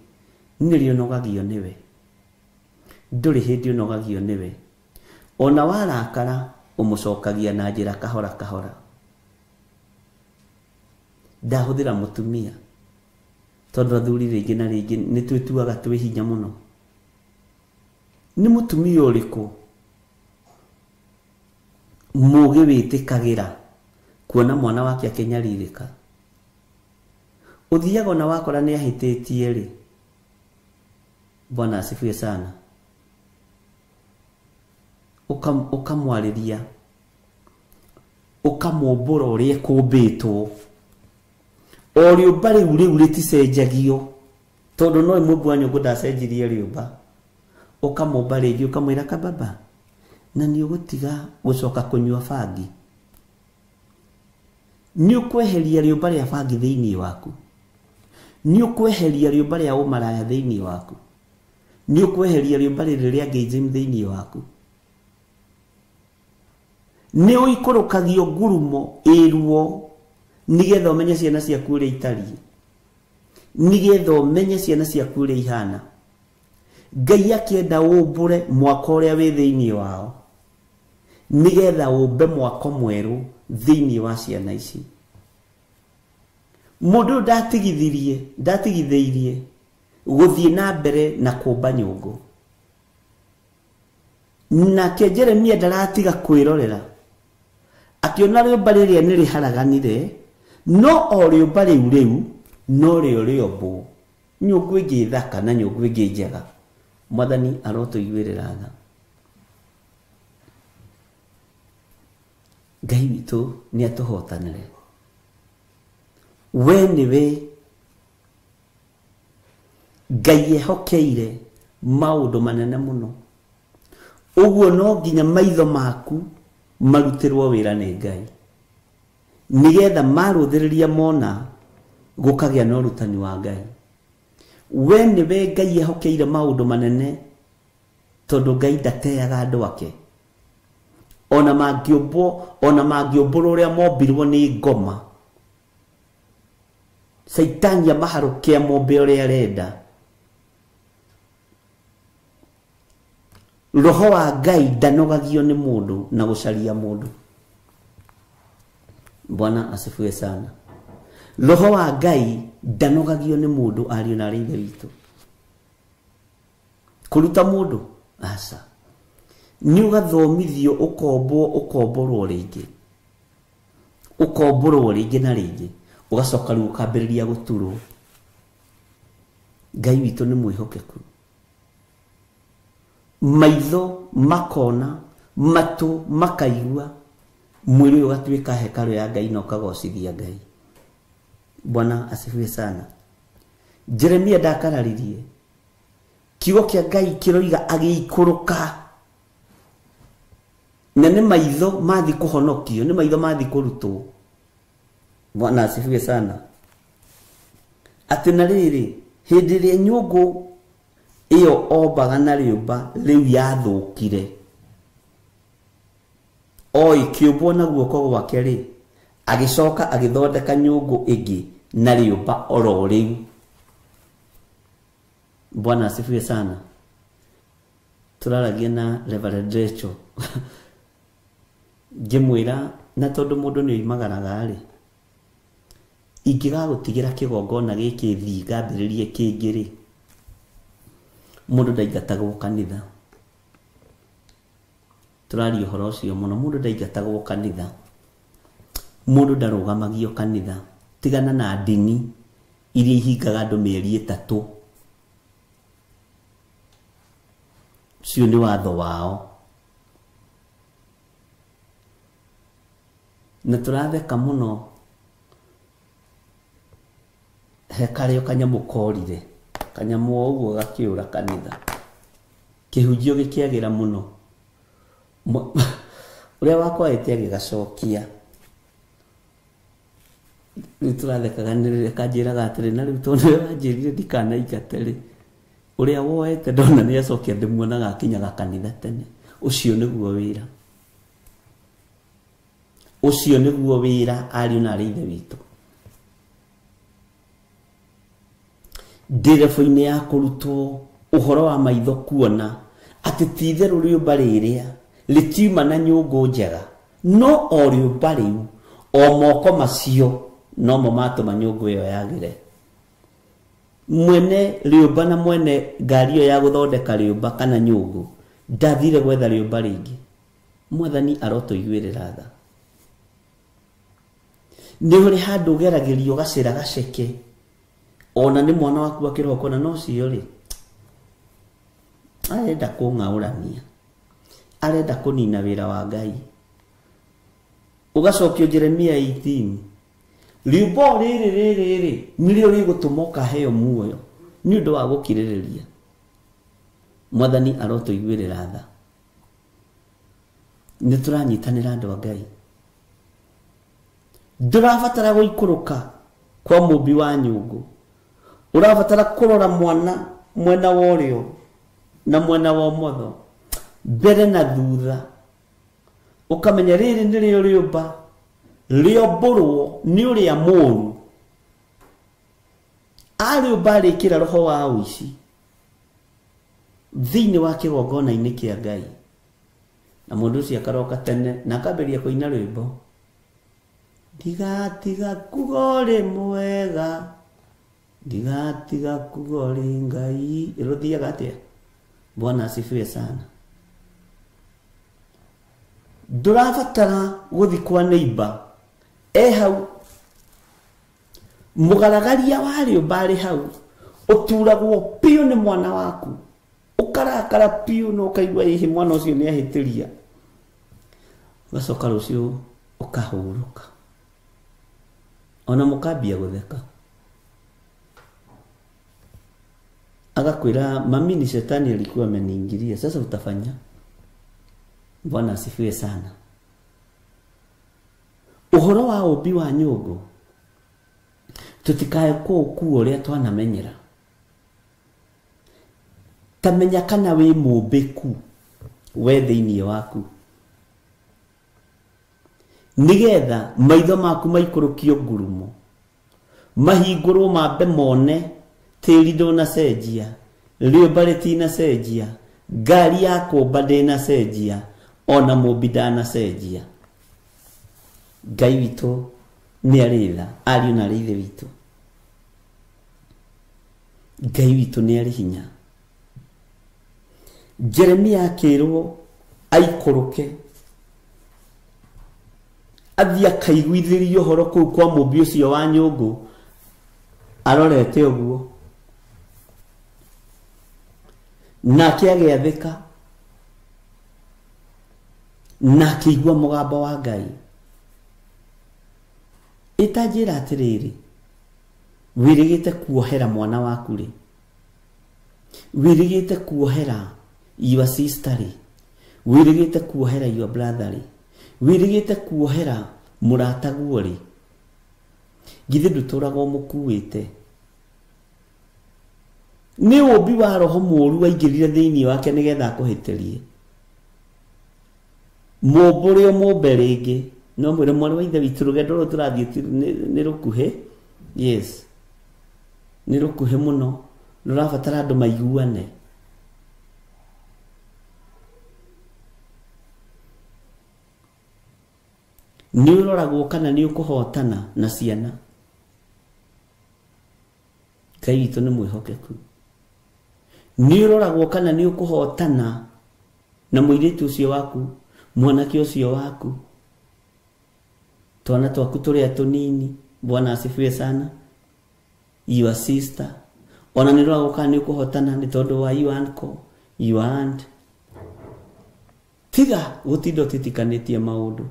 nirio nogagio niwe. Nduri hindi unogagio niwe. Ona warakara umucokagia na njira kahora kahora. Ndahuthira mutumia tondu athuri ringi na ringi ni twituaga twi hinya muno. Ni mutumia uriku mugi witikagira kuona mwana wake akenyaririka. Uthiaga ona wakora ni ahititie ri. Bwana asifiwe sana. Ukamwariria ukamumbura uria kumbitwo o riumba riu riticenjagio tondu no imwe bwanyu ngudacenjirie riumba ukamomba rĩngĩ ukamwĩra kababa na nĩ ũgũtiga gũcoka kũnyua bangi, nĩ ũkweheria rĩũmba rĩa bangi thĩinĩ waku, nĩ ũkweheria rĩũmba rĩa ũmaraya thĩinĩ waku, nĩ ũkweheria rĩũmba rĩrĩ rĩa gayism thĩinĩ waku, nĩ ũikũrũkagio ngurumo ĩruo nĩgetha ũmenye ciana ciaku ũrĩa itariĩ, nĩgetha ũmenye ciana ciaku ũrĩa ihana. Ngai akĩenda ũmbũre mwaka ũrĩa wĩ thĩinĩ wao nĩgetha ũmbe mwaka mwerũ thĩinĩ wa ciana ici. Mũndũ ndatigithĩirie gũthiĩ na mbere na kũmba nyũngũ, nake Jeremia ndaratiga kwĩrorera akĩona rĩũmba rĩrĩa nĩ rĩharaganire, no o rĩũmba rĩu no rĩo rĩombwo nyũngũ ĩngĩ thaka na nyũngũ ĩngĩ njega. Mwathani arotũiguĩrĩra tha. Ngai witũ nĩ atũhotanĩre. We nĩwe Ngai ehokeire maũndũ manene mũno, ũguo no nginya maitho maku marutĩrwo wĩra nĩ Ngai nĩgetha marũthĩrĩria mona gũkagĩa na ũrutani wa Ngai. We nĩwe Ngai ehokeire maũndũ manene, tondũ Ngai ndateaga andũ ake. Ona mangĩũmbũrwo ũrĩa mombirwo nĩ ngoma, Saitani amaharũkia mombe ũrĩa arenda, Roho wa Ngai ndanogagio nĩ mũndũ na gũcaria mũndũ. Bwana asifiwe sana. Roho wa Ngai ndanogagio nĩ mũndũ, ariũ na arĩa witũ. Kũruta mũndũ aca, nĩ ũgathomithio ũkomborwo rĩngĩ na rĩngĩ, ũgacoka rĩu ũkambĩrĩria gũturwo. Ngai witũ nĩ mwĩhokeku. Maitho makona, matũ makaigua, mwĩrĩ ũgatuĩka hekarũ ya Ngai na ũkagocithia Ngai. Bwana asifiwe sana. Jeremia ndakararirie, kiugo kĩa Ngai kĩroiga agĩikũrũka, na nĩ maitho mathi kũhonokio, nĩ maitho mathi kũrutwo. Bwana asifiwe sana. Atĩ na rĩrĩ, hĩndĩ ĩrĩa nyũngũ ĩyo ombaga na rĩũmba rĩu yathũkire, o ĩkĩũmbwo na guoko gwake rĩ, agĩcoka agĩthondeka nyũngũ ĩngĩ na rĩũmba oro rĩu. Bwana asifiwe sana. Turaragia na Reverend Rachel ngĩmwĩra, na tondũ mũndũ nĩ oimagaraga rĩ, ingĩgagũtigĩra kĩgongona gĩkĩ thiĩ ngambĩrĩrie kĩngĩ rĩ, mũndũ ndaingatagwo kanitha. Tũraria ũhoro ũcio mũno, mũndũ ndaingatagwo kanitha, mũndũ ndarũgamagio kanitha. Tigana na ndini iria ihingaga andũ mĩeri 3, ũcio nĩ watho wao. Na tũratheka mũno he karĩo kanyamũ korire, kanyamũ ũguo gakĩũra kanitha, kĩhunjio gĩkĩagĩra mũno, ũrĩa wakwahĩte agĩgacokia. Rĩu tũrathekaga nĩrĩrĩa kanjĩraga atĩrĩ, na rĩu tondũ nĩwe wanjĩrire ndikanaingate rĩ, ũrĩa woete ndona nĩ acokia ndĩmuonaga akinyaga kanitha tene. Ũcio nĩguo wĩra, ũcio nĩguo wĩra, ariũ na arĩa ithe witũ. Nderebu-inĩ ya kũrutwo ũhoro wa maitho kuona atĩ ti itherũ rĩũmba rĩrĩa rĩtiuma na nyũngũ njega, no o rĩũmba rĩu, o moko macio nomo matũma nyũngũ ĩyo yagĩre. Mwene rĩũmba na mwene ngari ĩyo ya gũthondeka rĩũmba kana nyũngũ ndathire gwetha rĩũmba rĩngĩ. Mwathani arotũiguĩrĩra tha. Nĩ ũrĩ handũ ũgeragĩrio gacĩra gaceke, ona nĩ mwana waku akĩroka, na no cio rĩ, arenda kũng'aũrania, arenda kũnina wĩra wa Ngai. Ũgacokio Jeremia 18, rĩũmba rĩrĩ nĩrĩo rĩgũtũma ũkaheo muoyo nĩ ũndũ wa gũkirĩrĩria. Mwathani arotuiguĩrĩra tha. Nĩ tũranyitanĩra andũ a Ngai. Ndũrabatara gũikũrũka kwa mũmbi wa nyũngũ. Ũrabatara kũrora mwana mwena wa ũrĩo na mwena wa ũmotho, mbere na thutha, ũkamenya rĩrĩ nĩrĩo rĩũmba rĩombũrwo nĩ ũrĩa mũũru. Arĩũmba arĩkĩra roho wa ũici thĩinĩ wa kĩgongona-inĩ kĩa Ngai, na mũndũ ũcio akaroka tene na akambĩrĩria kũina rwĩmbo, ndigatiga kuga ũrĩ mwega, ndigatiga kuga ũrĩ Ngai. Rũthiaga atĩa? Bwana asifiwe sana. Ndũrabatara gũthi kwa neighbor hau, mũgaragaria wa rĩũmba arĩ hau, ũturagwo piũ nĩ mwana waku, ũkarakara piũ na ũkaigua hihi mwana ũcio nĩ ahĩtĩria, ũgacoka rũciũ ũkahurũka, ona mũkambia gũtheka. Akakwĩra mami ni shetani alikuwa ameniingilia, sasa utafanya. Bwana asifiwe sana. Ũhoro wa ũmbi wa nyũngũ tutikae kũu ũrĩa twanamenyera. Tamenya kana wĩ mũmbĩku we thĩinĩ waku, nĩgetha maitho maku maikũrũkio ngurumo, mahingũrwo mambe mone tĩri ndũnacenjia, rĩũmba rĩtinacenjia, ngari ya kũmba ndĩnacenjia, ona mũmbi ndanacenjia. Ngai witũ nĩ arĩ tha, ariũ na arĩ ithe witũ. Ngai witũ nĩ arĩ hinya. Jeremia akĩrwo aikũrũke, athiĩ akaiguithĩrie ũhoro kũu kwa mũmbi ũcio wa nyũngũ, arorete ũguo, nake agĩathĩka, na akĩigua mũgambo wa Ngai. Itanjĩra atĩrĩrĩ, wĩrĩgĩte kuohera mwana waku rĩ? Wĩrĩgĩte kuohera your sister rĩ? Wĩrĩgĩte kuohera your brother rĩ? Wĩrĩgĩte kuohera mũrataguo rĩ? Githĩ ndũtũraga ũmũkuĩte? Nĩ ũmbi wa roho mũũru waingĩrire thĩinĩ wake nĩgetha akũhĩtĩrie. Mũmbũre mũmbe rĩngĩ, no mwĩre mwana wa ithe witũ rũgendo rũrũ tũrathiĩ nĩ rũkuhĩ. Yes, nĩ rũkuhĩ mũno, rũrabatara andũ maiguane. Nĩ ũroragwo kana nĩ ũkũhotana na ciana. Ngai witũ nĩ mwĩhokeku. Nĩ ũroragwo kana nĩ ũkũhotana na mũirĩtu ũcio waku, mwanake ũcio waku, twana twaku tũrĩa tũnini. Bwana asifiwe sana. Your sister, ona nĩ ũroragwo kana nĩ ũkũhotana nĩ tondũ wa your uncle, your aunt. Tiga gũtinda ũtitikanĩtie maũndũ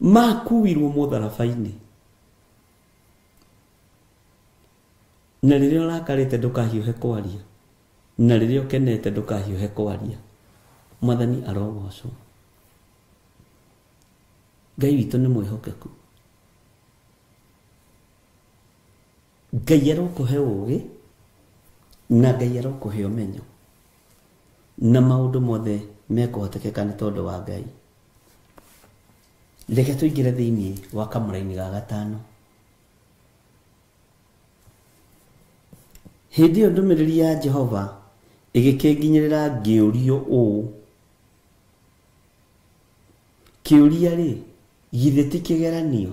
makuirwo mũtharaba-inĩ, na rĩrĩa ũrakarĩte ndũkahiũhe kwaria, na rĩrĩa ũkenete ndũkahiũhe kwaria. Mwathani arogocwo. Ngai witũ nĩ mwĩhokeku. Ngai arokũhe ũũgĩ, na Ngai arokũhe ũmenyo, na maũndũ mothe mekũhotekeka nĩ tondũ wa Ngai. Reke tũingĩre thĩinĩ wa kamũra-inĩ ga gatano. Hĩndĩ ĩyo ndũmĩrĩri ya Jehova ĩgĩkĩnginyĩrĩra ngĩũrio ũũ, kĩũria rĩ, githĩ ti kĩgeranio?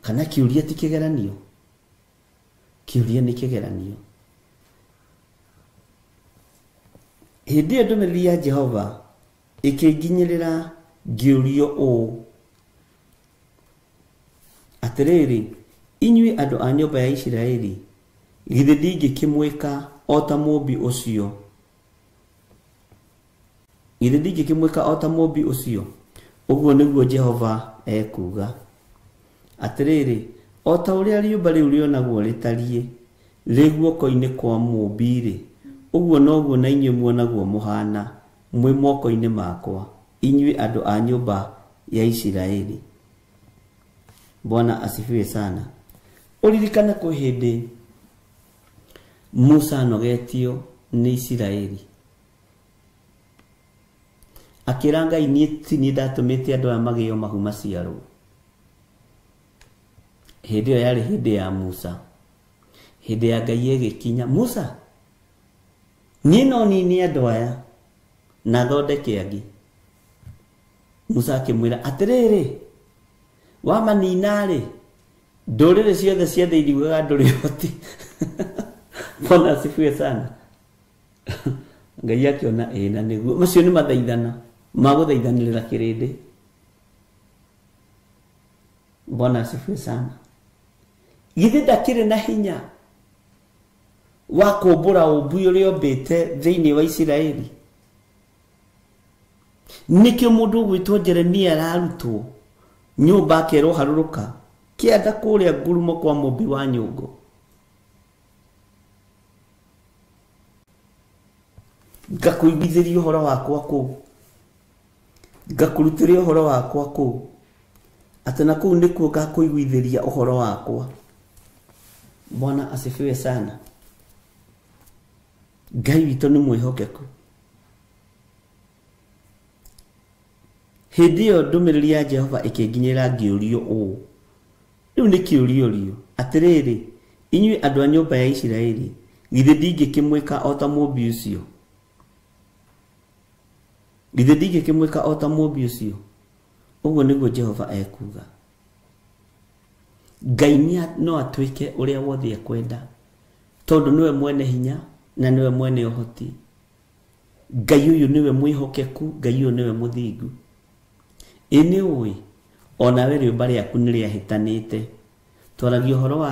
Kana kĩũria ti kĩgeranio? Kĩũria nĩ kĩgeranio. Hĩndĩ ĩyo ndũmĩrĩri ya Jehova ĩkĩnginyĩrĩra ngĩũrio ũũ, atĩrĩrĩ, inyuĩ andũ a nyũmba ya Isiraeli, githĩ ndingĩkĩmwĩka o ta mũmbi ũcio? Githĩ ndingĩkĩmwĩka o ta mũmbi ũcio? Ũguo nĩguo Jehova ekuga. Atĩrĩrĩ, o ta ũrĩa rĩũmba rĩu rĩonagwo rĩtariĩ rĩ guoko-inĩ kwa mũmbi-rĩ, Uguo noguo na inyuĩ muonaguo muhana mwi moko-inĩ makwa, inyuĩ andũ a nyũmba ya Isiraeli. Bwana asifiwe sana. Uririkana kwĩ hĩndĩ Musa anogetio nĩ Isiraeli, akĩra Ngai niĩ ndatũmĩte andũ aya magĩo mahu maciarwo. Hĩndĩ ĩyo yarĩ hĩndĩ ya Musa. Hĩndĩ ya Ngai ĩgĩkinya, Musa niĩ no nini andũ aya na thondeke angĩ. Musa akĩmwĩra atĩrĩrĩ, wamanina-rĩ, ndũrĩrĩ ciothe cia thĩ iriugaga ndũrĩ hoti. Bwana asifiwe sana. Ngai akĩona na nĩguo macio nĩ mathaithana magũthaithanĩrĩra kĩrĩndĩ. Bwana asifiwe sana. Githĩ ndakĩrĩ na hinya wa kũmbũra ũmbi ũrĩa ombĩte thĩinĩ wa Isiraeli? Nĩkĩo mũndũ ũgwĩtwo Jeremia ararutwo nyũmba akerwo harũrũka kĩanda kũrĩa ngurumo kwa mũmbi wa nyũngũ. Ngakũiguithĩria ũhoro wakwa kũu, ngakũrutĩria ũhoro wakwa kũu, atĩ na kũu nĩkuo ngakũiguithĩria ũhoro wakwa. Bwana asifiwe sana. Ngai witũ nĩ mwĩhokeku. Hĩndĩ ĩyo ndũmĩrĩri ya Jehova ĩkĩnginyĩra ngĩũrio ũũ. Rĩu nĩ kĩũrio atĩrĩrĩ, inyuĩ andũ a nyũmba ya Isiraeli, githĩ ndingĩkĩmwĩka o ta mũmbi ũcio? Githĩ ndingĩkĩmwĩka o ta mũmbi ũcio? Ũguo nĩguo Jehova ekuga. Ngai no atuĩke ũrĩa wothe ekwenda, tondũ niwe mwene hinya na niwe mwene ũhoti. Ngai ũyũ niwe mwĩhokeku, Ngai ũyũ niwe mũthingu. Nĩ ũĩ onawe rĩũmba rĩaku nĩ rĩahĩtanĩte. Twaragia ũhoro wa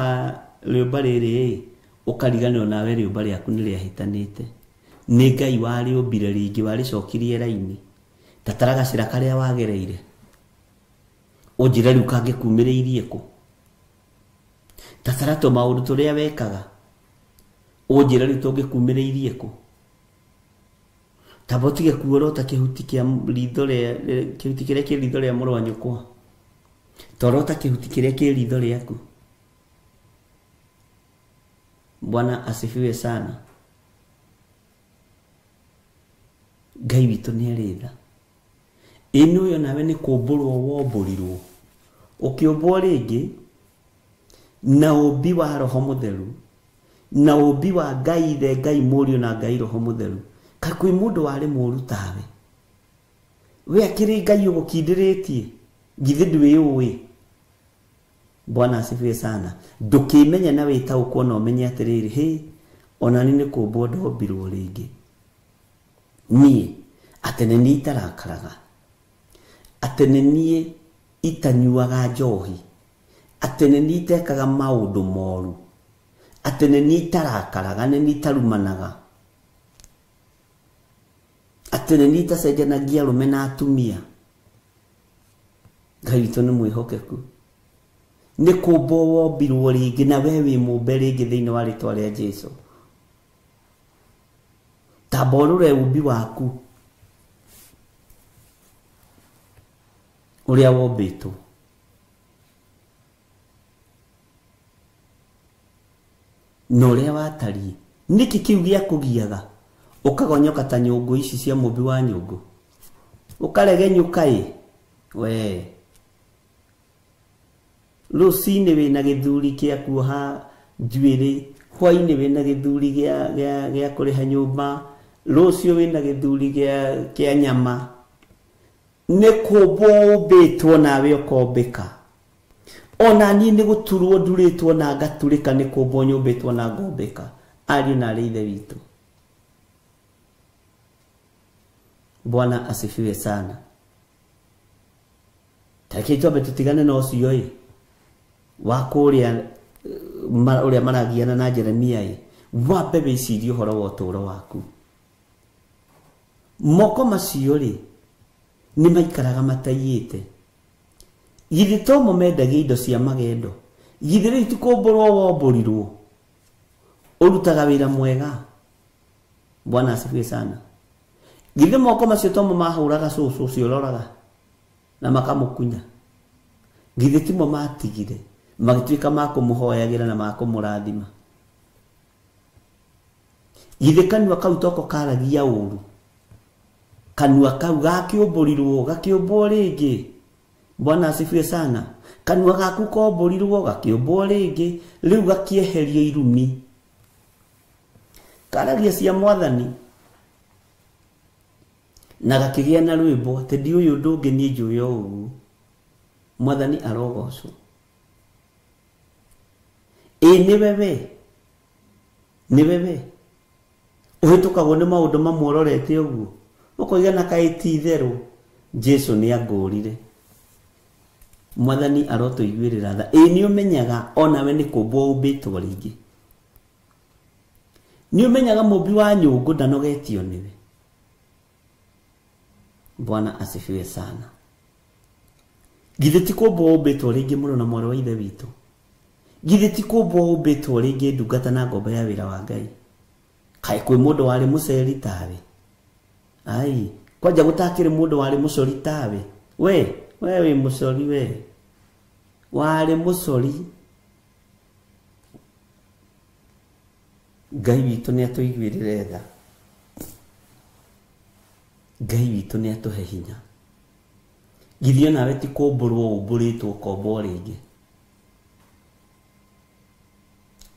rĩũmba rĩrĩ, ũkariganĩrwo nawe rĩũmba rĩaku nĩ rĩahĩtanĩte. Nĩ Ngai warĩũmbire rĩngĩ, warĩcokirie raini, tatara gacĩra karĩa wagereire. Ũnjĩre rĩu kangĩkumĩrĩirie kũ? Tatara tũmaũndũ tũrĩa wekaga, ũnjĩre rĩu tũngĩkumĩrĩirie kũ? Tamba ũtige kuorota kĩhuti kĩa ritho rĩa, kĩhuti kĩrĩa kĩ ritho rĩa mũrũ wa nyũkwa, torota kĩhuti kĩrĩa kĩ ritho rĩaku. Bwana asifiwe sana. Ngai witũ nĩ arĩ tha. Ĩno ũyũ nawe nĩ kũmbũrwo wombũrirwo, ũkĩũmbwo rĩngĩ na ũmbi wa Roho Mũtheru, na ũmbi wa Ngai Ithe, Ngai Mũriũ na Ngai Roho Mũtheru. Kakwĩ mũndũ warĩ mũũru tawe? We akĩrĩ Ngai ũgũkindĩrĩtie, githĩ ndwĩũĩ? Bwana asifiwe sana. Ndũkĩmenya na wĩtaũkwo na ũmenye atĩrĩrĩ, onani nĩ kũmbwo ndombirwo rĩngĩ. Niĩ atĩ nĩ niĩ itarakaraga, atĩ nĩ niĩ itanyuaga njohi, atĩ nĩ niĩ itekaga maũndũ moru, atĩ nĩ niĩ itarakaraga, nĩ niĩ itarumanaga, atĩ nĩ niĩ itacenjanagia arũme na atumia. Ngai witũ nĩ mwĩhokeku. Nĩ kũmbwo wombirwo rĩngĩ, na we wĩ mũmbe rĩngĩ thĩinĩ wa rĩtwa rĩa Jesũ. Tamba ũrore ũmbi waku ũrĩa wombĩtwo. Na ũrĩa watariĩ, nĩkĩ kĩu gĩakũgiaga ũkagonyoka ta nyũngũ ici cia mũmbi wa nyũngũ, ũkaregenyũka we. Rũcinĩ wĩna gĩthuri gĩa kuoha njuĩrĩ, hwainĩ wĩna gĩthuri gĩa kũrĩha nyũmba, rũciũ wĩna gĩthuri gĩa nyama. Nĩ kũmbwo ũmbĩtwo nawe ũkombĩka. Ona niĩ nĩ gũturwo ndurĩtwo na ngaturĩka, nĩ kũmbwo nyũmbĩtwo na ngombĩka. Ariũ na aarĩ a Ithe witũ. Bwana asifiwe sana. Tareke twambe tutigane na ũcio wa kũrĩa ũrĩa maragiana na Jeremia wambe wĩcirie ũhoro wa ũtũũro waku. Moko macio nĩ maikaraga mataiyĩte. Githĩ to mo mendagia indo cia magendo? Githĩ rĩu ti kũmbũrwo wombũrirwo? Ũrutaga wĩra mwega. Bwana asifiwe sana. Githe moko macio tomo mahuraga cucu cio roraga na makamukunya. Githe timo matigire magituika makumuhoyagira na makumurathima. Githe kanua kau toko karagia uru. Kanua kau gakiumburirwo gakiumbwo ringi. Bwana asifiwe sana. Kanua gaku komburirwo gakiumbwo ringi, riu gakieherio irumi. Karagia cia Mwathani na gakigia na rwimbo te ndi uyu ndungi ni njuyo ugu. Mwathani arogocwo. Ni bebe uhitukagwo ni maundu mamwororete uguo ukoiga na kaiti itheru Jesu ni agurire. Mwathani arotuiguirira tha. Ni umenyaga ona we ni kumbwo umbitwo ringi. Ni umenyaga mumbi wa nyungu ndanogetio niwe. Bwana asifiwe sana. Githe ti kumbwo umbitwo ringi muno na mwaro wa ithe witu. Githe ti kumbwo umbitwo ringi ndungata na ngomba ya wira wa Ngai. Kai kwi mundu wari muceri tawe. Ai, kwanja gutakire mundu wari mucori tawe. We mucori we. Wari mucori. Ngai witu ni atuiguirire tha. Ngai witu ni atuhe hinya. Githio nawe ti kumburwo umburitwo kombo ringi.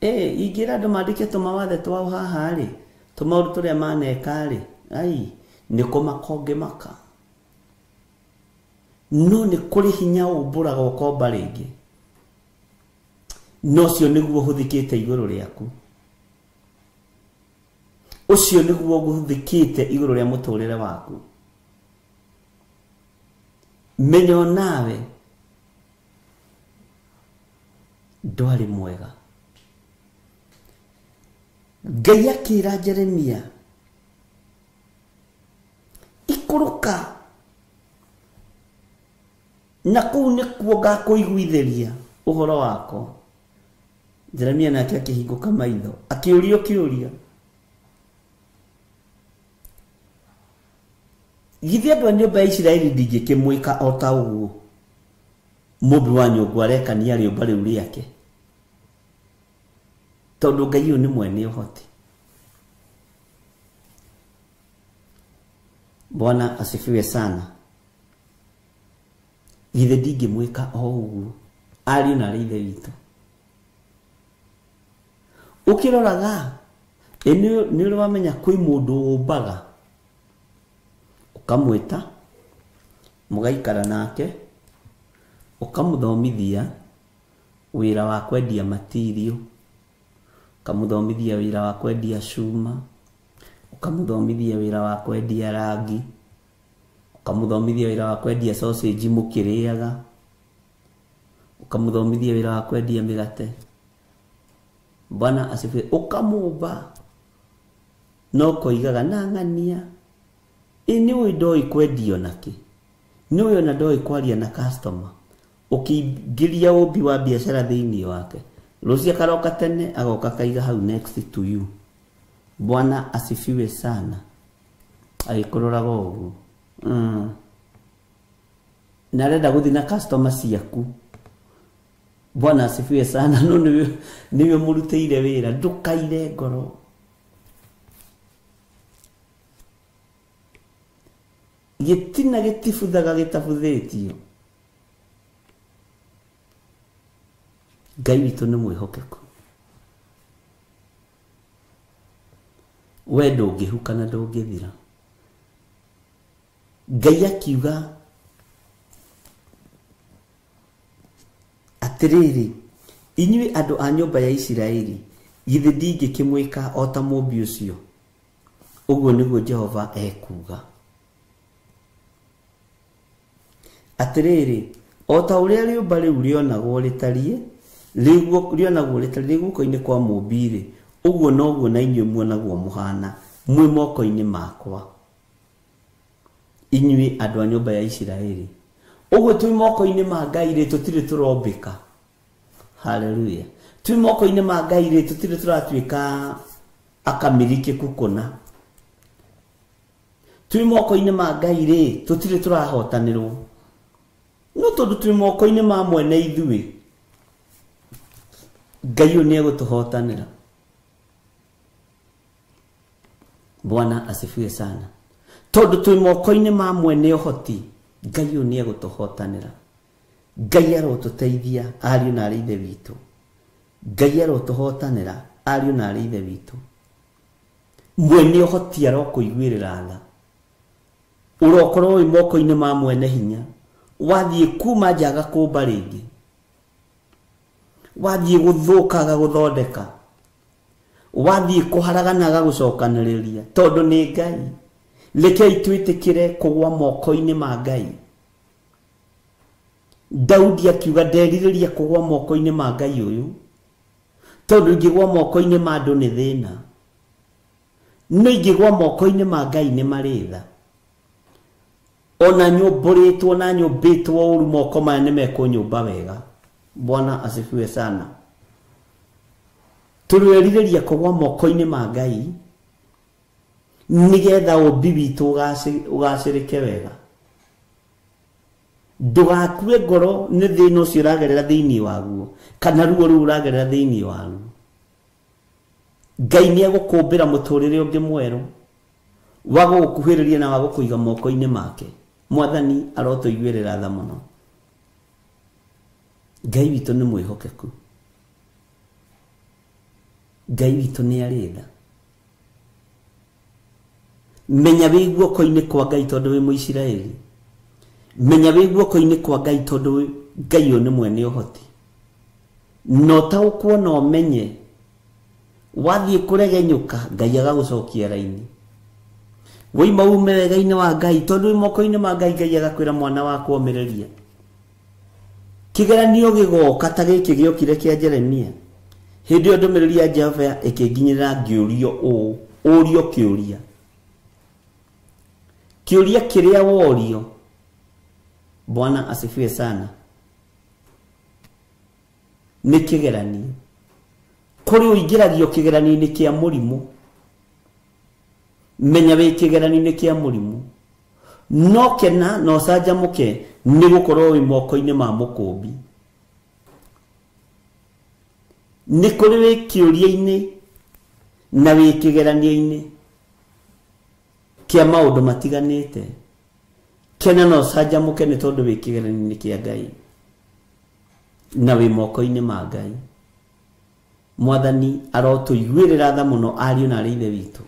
Ingira andu mandike tumawathe twao haha ri, tumauru turia maneka ri, ai niko makonge maka. No ni kuri hinya umburaga ukomba ringi. No cio niguo huthikite iguru riaku. Ucio niguo guthikite iguru ria muturire waku. Menyo nawe ndwari mwega. Ngai akira Jeremia ikuruka na kuu nikuo gakuiguitheria uhoro wako. Jeremia nake akihinguka maitho akiuria githia andu a nyumba ya Isiraeli ndingikimwika o ta uguo mumbi wa nyungu arekania riumba riu riake, tondu Ngai uyu ni mwene uhoti. Bwana asifiwe sana. Githe ndingimwika o uguo ari na rithe witu. Ukiroraga ni uri wamenya kwi mundu umbaga ukamwita mugaikara nake ukamuthomithia wira wa kwendia material, ukamuthomithia wira wa kwendia cuma, ukamuthomithia wira wa kwendia rangi, ukamuthomithia wira wa kwendia sausage mukiriaga, ukamuthomithia wira wa kwendia migate. Bwana asifiwe. Ukamumba no koigaga na ngania ini we ndoi kwendio naki, ni we na ndoi kwaria na customer. Ukigiria ubi wa biashara thiini wake, rucia karoka tene agoka kaiga hau next to you. Bwana asifiwe sana. Aikoraga uguo narenda guthi na customer ciaku. Bwana asifiwe sana. No niwe murutire wira, ndukaire ngoro. Gitina gitifuthaga gitafuthetio. Ngai witu ni mwihokeku. We ndungihuka na ndungithira. Ngai akiuga atiriri, inyui andu a nyumba ya Isiraeli githe ndingikimwika o ta mumbi ucio. Uguo niguo Jehova ekuga. Atiriri, o ta uria riumba riu rionagwo ritarie, rionagwo ritarie guko-ini kwa mumbiri, uguo noguo na inyui muonagwo muhana mwi moko-ini makwa, inyui andu a nyumba ya Isiraeli. Uguo twi moko-ini ma Ngai ri tutire turombika. Hallelujah. Twi moko-ini ma Ngai ri tutire turatuika akamirike kukona. twi moko-inĩ ma Ngai rĩ tutire turahotanĩrwo no tondu twi moko-inĩ ma mwene ithuĩ Ngai nĩ egũtũhotanĩra. Bwana asifiwe sana. Tondu twi moko-inĩ ma mwene ũhoti Ngai nĩ egũtũhotanĩra. Ngai arotũteithia ariũ na arĩ ithe witũ. Ngai arotũhotanĩra ariũ na arĩ ithe witũ. Mwene ũhoti arokũiguĩrĩra tha. Urokorwo wĩ moko-inĩ ma mwene hinya wathiĩ kuma njaga kũmba rĩngĩ, wathiĩ gũthũkaga gũthondeka, wathiĩ kũharagana agagũcokanĩrĩria tondu nĩ Ngai. Rekei twĩtĩkĩre kũgwa moko-inĩ ma Ngai. Daudi akiuga nderirĩria kũgwa moko-inĩ ma Ngai ũyũ tondu ingĩgwa moko-inĩ ma andũ nĩ thĩna, no ingĩgwa moko-inĩ ma Ngai nĩ marĩ tha. Ona nyũmbũrĩtwo na nyũmbĩtwo ũru moko maya nĩ mekũnyũmba wega. Bwana asifiwe sana. Tũrerirĩria kũgwa moko-inĩ ma Ngai nĩgetha ũmbi witũ ũgacĩrĩke wega. Ndũgakue ngoro nĩ thĩna ũcio ũragerera thĩinĩ waguo kana ruo rũu ũragerera thĩinĩ waruo. Ngai nĩ egũkũmbĩra mũtũrĩre ũngĩ mwerũ wa gũgũkuhĩrĩria na wa gũkũiga moko-inĩ make. Mwathani arotũiguĩrĩra tha mũno. Ngai witũ nĩ mwĩhokeku. Ngai witũ nĩ arĩ tha. Menya wĩ guoko-inĩ kwa Ngai tondu wĩ Mũisiraeli. Menya wĩ guoko-inĩ kwa Ngai tondu Ngai ũyũ nĩ mwene ũhoti. No taũkwo na ũmenye wathiĩ kũregenyũka Ngai agagũcokia raini. Woima ume wega-inĩ wa Ngai tondu wĩ moko-inĩ ma Ngai, Ngai agakwĩra mwana wakwa ũmĩrĩria. Kĩgeranio gĩgoka ta gĩkĩ gĩokire kĩa Jeremia. Hĩndĩ ĩyo ndũmĩrĩri ya Jehova ĩkĩnginyĩrĩra ngĩũrio ũũ, ũrio kĩũria. Kĩũria kĩrĩa worio. Bwana asifiwe sana. Nĩ kĩgeranio. Kũrĩ ũingĩragio kĩgeranio-inĩ kĩa mũrimũ. Menya wĩ kĩgeranio-inĩ kĩa mũrimũ. No kena no canjamũke nĩ gũkorwo wĩ moko-inĩ ma mũkũmbi. Nĩ kũrĩ wĩ kĩũria-inĩ na wĩ kĩgeranio-inĩ kĩa maũndũ matiganĩte. Kena no canjamũke nĩ tondũ wĩ kĩgeranio-inĩ kĩa Ngai na wĩ moko-inĩ ma Ngai. Mwathani arotũiguĩrĩra tha mũno ariũ na arĩ ithe witũ.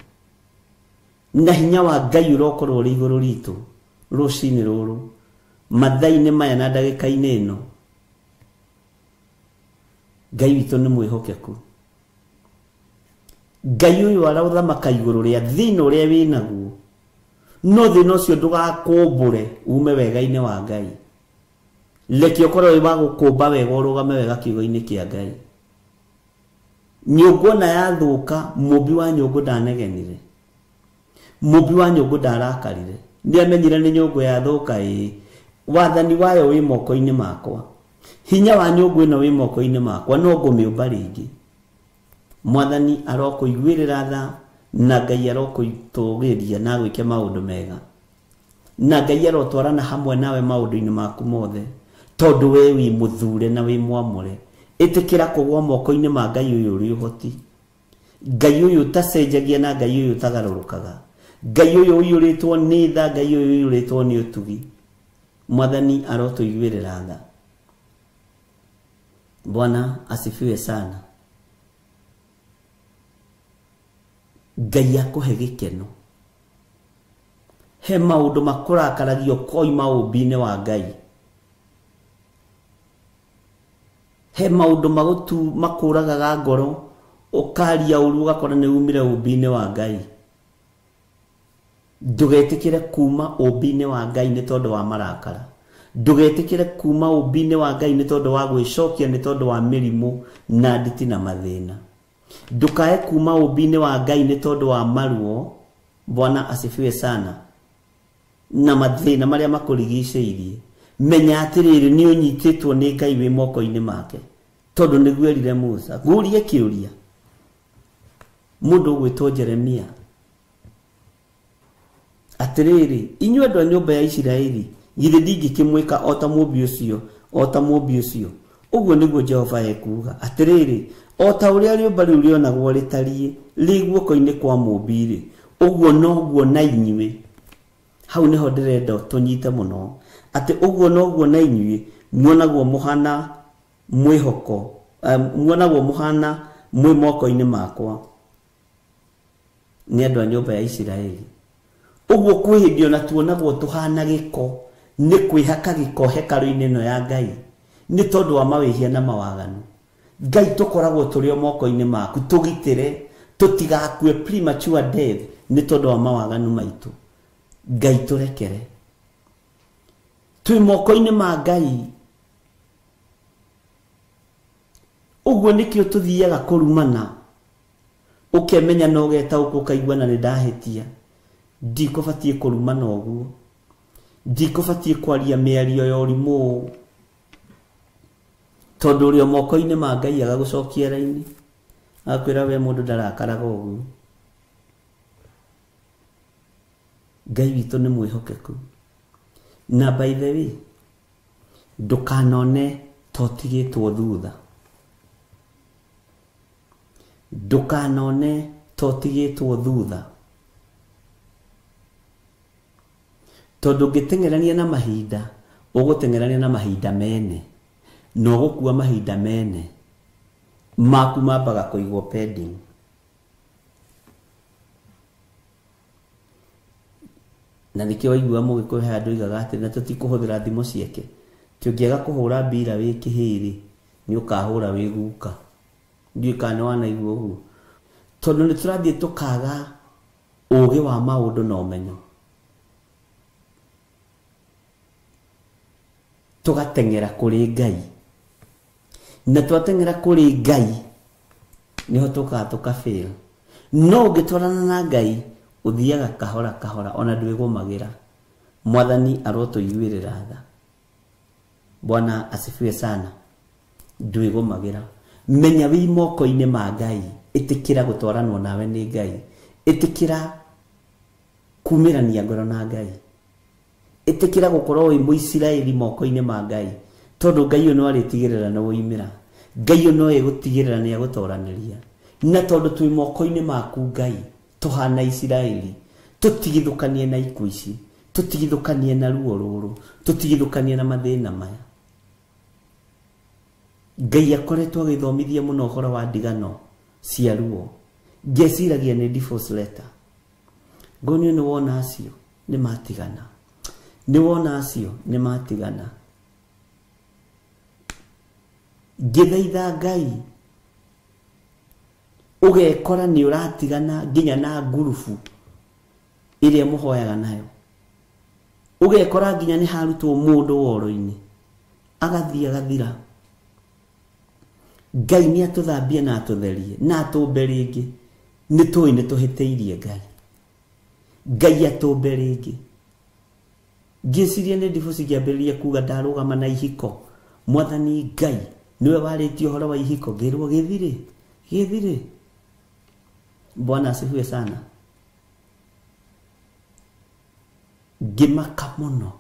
Na hinya wa Ngai ũrokorwo ũrĩ igũrũ ritũ rũcinĩ rũrũ mathaa-inĩ maya na ndagĩka-inĩ ĩno. Ngai witũ nĩ mwĩhokeku. Ngai ũyũ arathamaka igũrũ rĩa thĩna ũrĩa wĩ naguo. No thĩna ũcio ndũgakũmbũre ume wega-inĩ wa Ngai. Reke ũkorwo wĩ wa gũkũmba wega ũrũgame wega kiugo-inĩ kĩa Ngai. Nyũngũ ona yathũka mũmbi wa nyũngũ ndanegenire. Mũmbi wa nyũngũ ndarakarire. Nĩamenyire nĩ nyũngũ yathũka wathani wayo wĩ moko-inĩ makwa. Hinya wa nyũngũ ĩno wĩ moko-inĩ makwa no ngũmĩũmba rĩngĩ. Mwathani arokũiguĩrĩra tha na Ngai arokũitũgĩria na gwĩke maũndũ mega. Na Ngai arotwarana hamwe nawe maũndũ-inĩ maku mothe tondu we wĩ mũthure na wĩ mwamũre. Ĩtĩkĩra kũgwa moko-inĩ ma Ngai ũyũ ũrĩ ũhoti. Ngai ũyũ ũtacenjagia na Ngai ũyũ ũtagarũrũkaga. Ngai ũyũ ũiyũrĩtwo nĩ tha, Ngai ũyũ ũiyũrĩtwo nĩ ũtugi. Mwathani arotũiguĩrĩra tha. Bwana asifiwe sana. Ngai akũhe gĩkeno. He maũndũ makũrakaragio koima ũmbi-inĩ wa Ngai. He maũndũ makũragaga ngoro ũkaria ũru ũgakora nĩ umire ũmbi-inĩ wa Ngai. Ndũgetĩkĩre kuma ũmbi-inĩ wa Ngai nĩ tondũ wa marakara. Ndũgetĩkĩre kuma ũmbi-inĩ wa Ngai nĩ tondũ wa gwĩcokia nĩ tondũ wa mĩrimũ na nditi na mathĩna. Ndũkae kuma ũmbi-inĩ wa Ngai nĩ tondũ wa maruo. Bwana asifiwe sana. Na mathĩna marĩa makũrigicĩirie. Menya atĩrĩrĩ nĩ ũnyitĩtwo nĩ Ngai wĩ moko-inĩ make. Tondũ nĩguo erire Musa. Ngũrie kĩũria. Mũndũ ũgwĩtwo Jeremia atiriri inyuĩ andũ a nyũmba ya Isiraeli githĩ ndingĩkĩmwĩka o ta mũmbi ũcio ũguo nĩguo Jehova ekuga atiriri o ta ũrĩa rĩũmba rĩu rĩonagwo rĩtariĩ rĩ guoko-inĩ kwa mũmbi-rĩ ũguo noguo na inyuĩ hau nĩho ndĩrenda tũnyite mũno atĩ ũguo noguo na inyuĩ muonagwo mũhana mwĩhoko muonagwo mũhana mwĩ moko-inĩ makwa nĩ andũ a nyũmba ya Isiraeli ũguo kwĩ hĩndĩ ona tuonagwo tũhana gĩko nĩ kwĩhaka gĩko hekarũ-inĩ ĩno ya Ngai nĩ tondũ wa mawĩhia na mawaganu Ngai tũkoragwo tũrĩ o moko-inĩ maku tũgitĩre tũtigakue premature death nĩ tondũ wa mawaganu maitũ Ngai tũrekere twĩ moko-inĩ ma Ngai ũguo nĩkĩo tũthiaga kũrumana ũkemenya na ũgetaũka ũkaigua na nĩndahĩtia ndikũbatiĩ kũrumana ũguo ndikũbatiĩ kwaria mĩario ya ũrimũ tondũ ũrĩ o moko-inĩ ma Ngai agagũcokia raini akwĩra we mũndũ ndarakaraga ũguo Ngai witũ nĩ mwĩhokeku na by the way ndũkanone totigĩtwo thutha ndũkanone totigĩtwo thutha tondũ ngĩteng'erania na mahinda ũgũteng'erania na mahinda mene na ũgũkua mahinda mene maku mambaga kũigwo pending na nĩkĩo waigua mũgĩkũyũ he andũ oigaga atĩ na tũtikũhũthĩra thimũ ciake tũngĩaga kũhũra mbira wĩ kĩhĩrĩ nĩ ũkahũra wĩ guka ndiũĩ kana nĩ wanaigua ũguo tondũ nĩ tũrathiĩ tũkaga ũũgĩ wa maũndũ na ũmenyo tũgateng'era kũrĩ Ngai na twateng'era kũrĩ Ngai niho tũkaga tũkafail no ũngĩtwarana na Ngai uthiaga kahora kahora ona ndwĩgũmagĩra mwathani arotũiguĩrĩra tha Bwana asifiwe sana ndwĩgũmagĩra menya wĩ moko-inĩ ma Ngai ĩtĩkĩra gũtwaranwo nawe nĩ Ngai ĩtĩkĩra kumĩrania ngoro na Ngai ĩtĩkĩra gũkorwo wĩ Mũisiraeli moko-inĩ ma Ngai tondũ Ngai ũyũ no arĩtigĩrĩra na woimĩra Ngai ũyũ no egũtigĩrĩra nĩ agũtoranĩria na tondũ twĩ moko-inĩ maku Ngai tũhana Isiraeli tũtigithũkanie na ikuũ ici tũtigithũkanie na ruo rũrũ tũtigithũkanie na mathĩna maya Ngai akoretwo agĩthomithia mũno ũhoro wa ndigano cia ruo ngeciragia nĩ divorce letter ngonio nĩ wona acio nĩ matigana nĩ wona acio nĩ matigana ngĩthaitha Ngai ũgekora nĩ ũratigana nginya na ngurubu ĩrĩa mũhoyaga nayo ũgekora nginya nĩ harutwo mũndũ woro-inĩ agathiĩ agathira Ngai nĩ atũthambie na atũtherie na atũmbe rĩngĩ nĩ tũĩ nĩ tũhĩtĩirie Ngai Ngai atũmbe rĩngĩ ngĩciria nĩ divorce ngĩambĩrĩria kuga ndarũgama na ihiko mwathani Ngai niwe warĩtie ũhoro wa ihiko ngĩrwo gĩthire Bwana asifiwe sana ngĩmaka mũno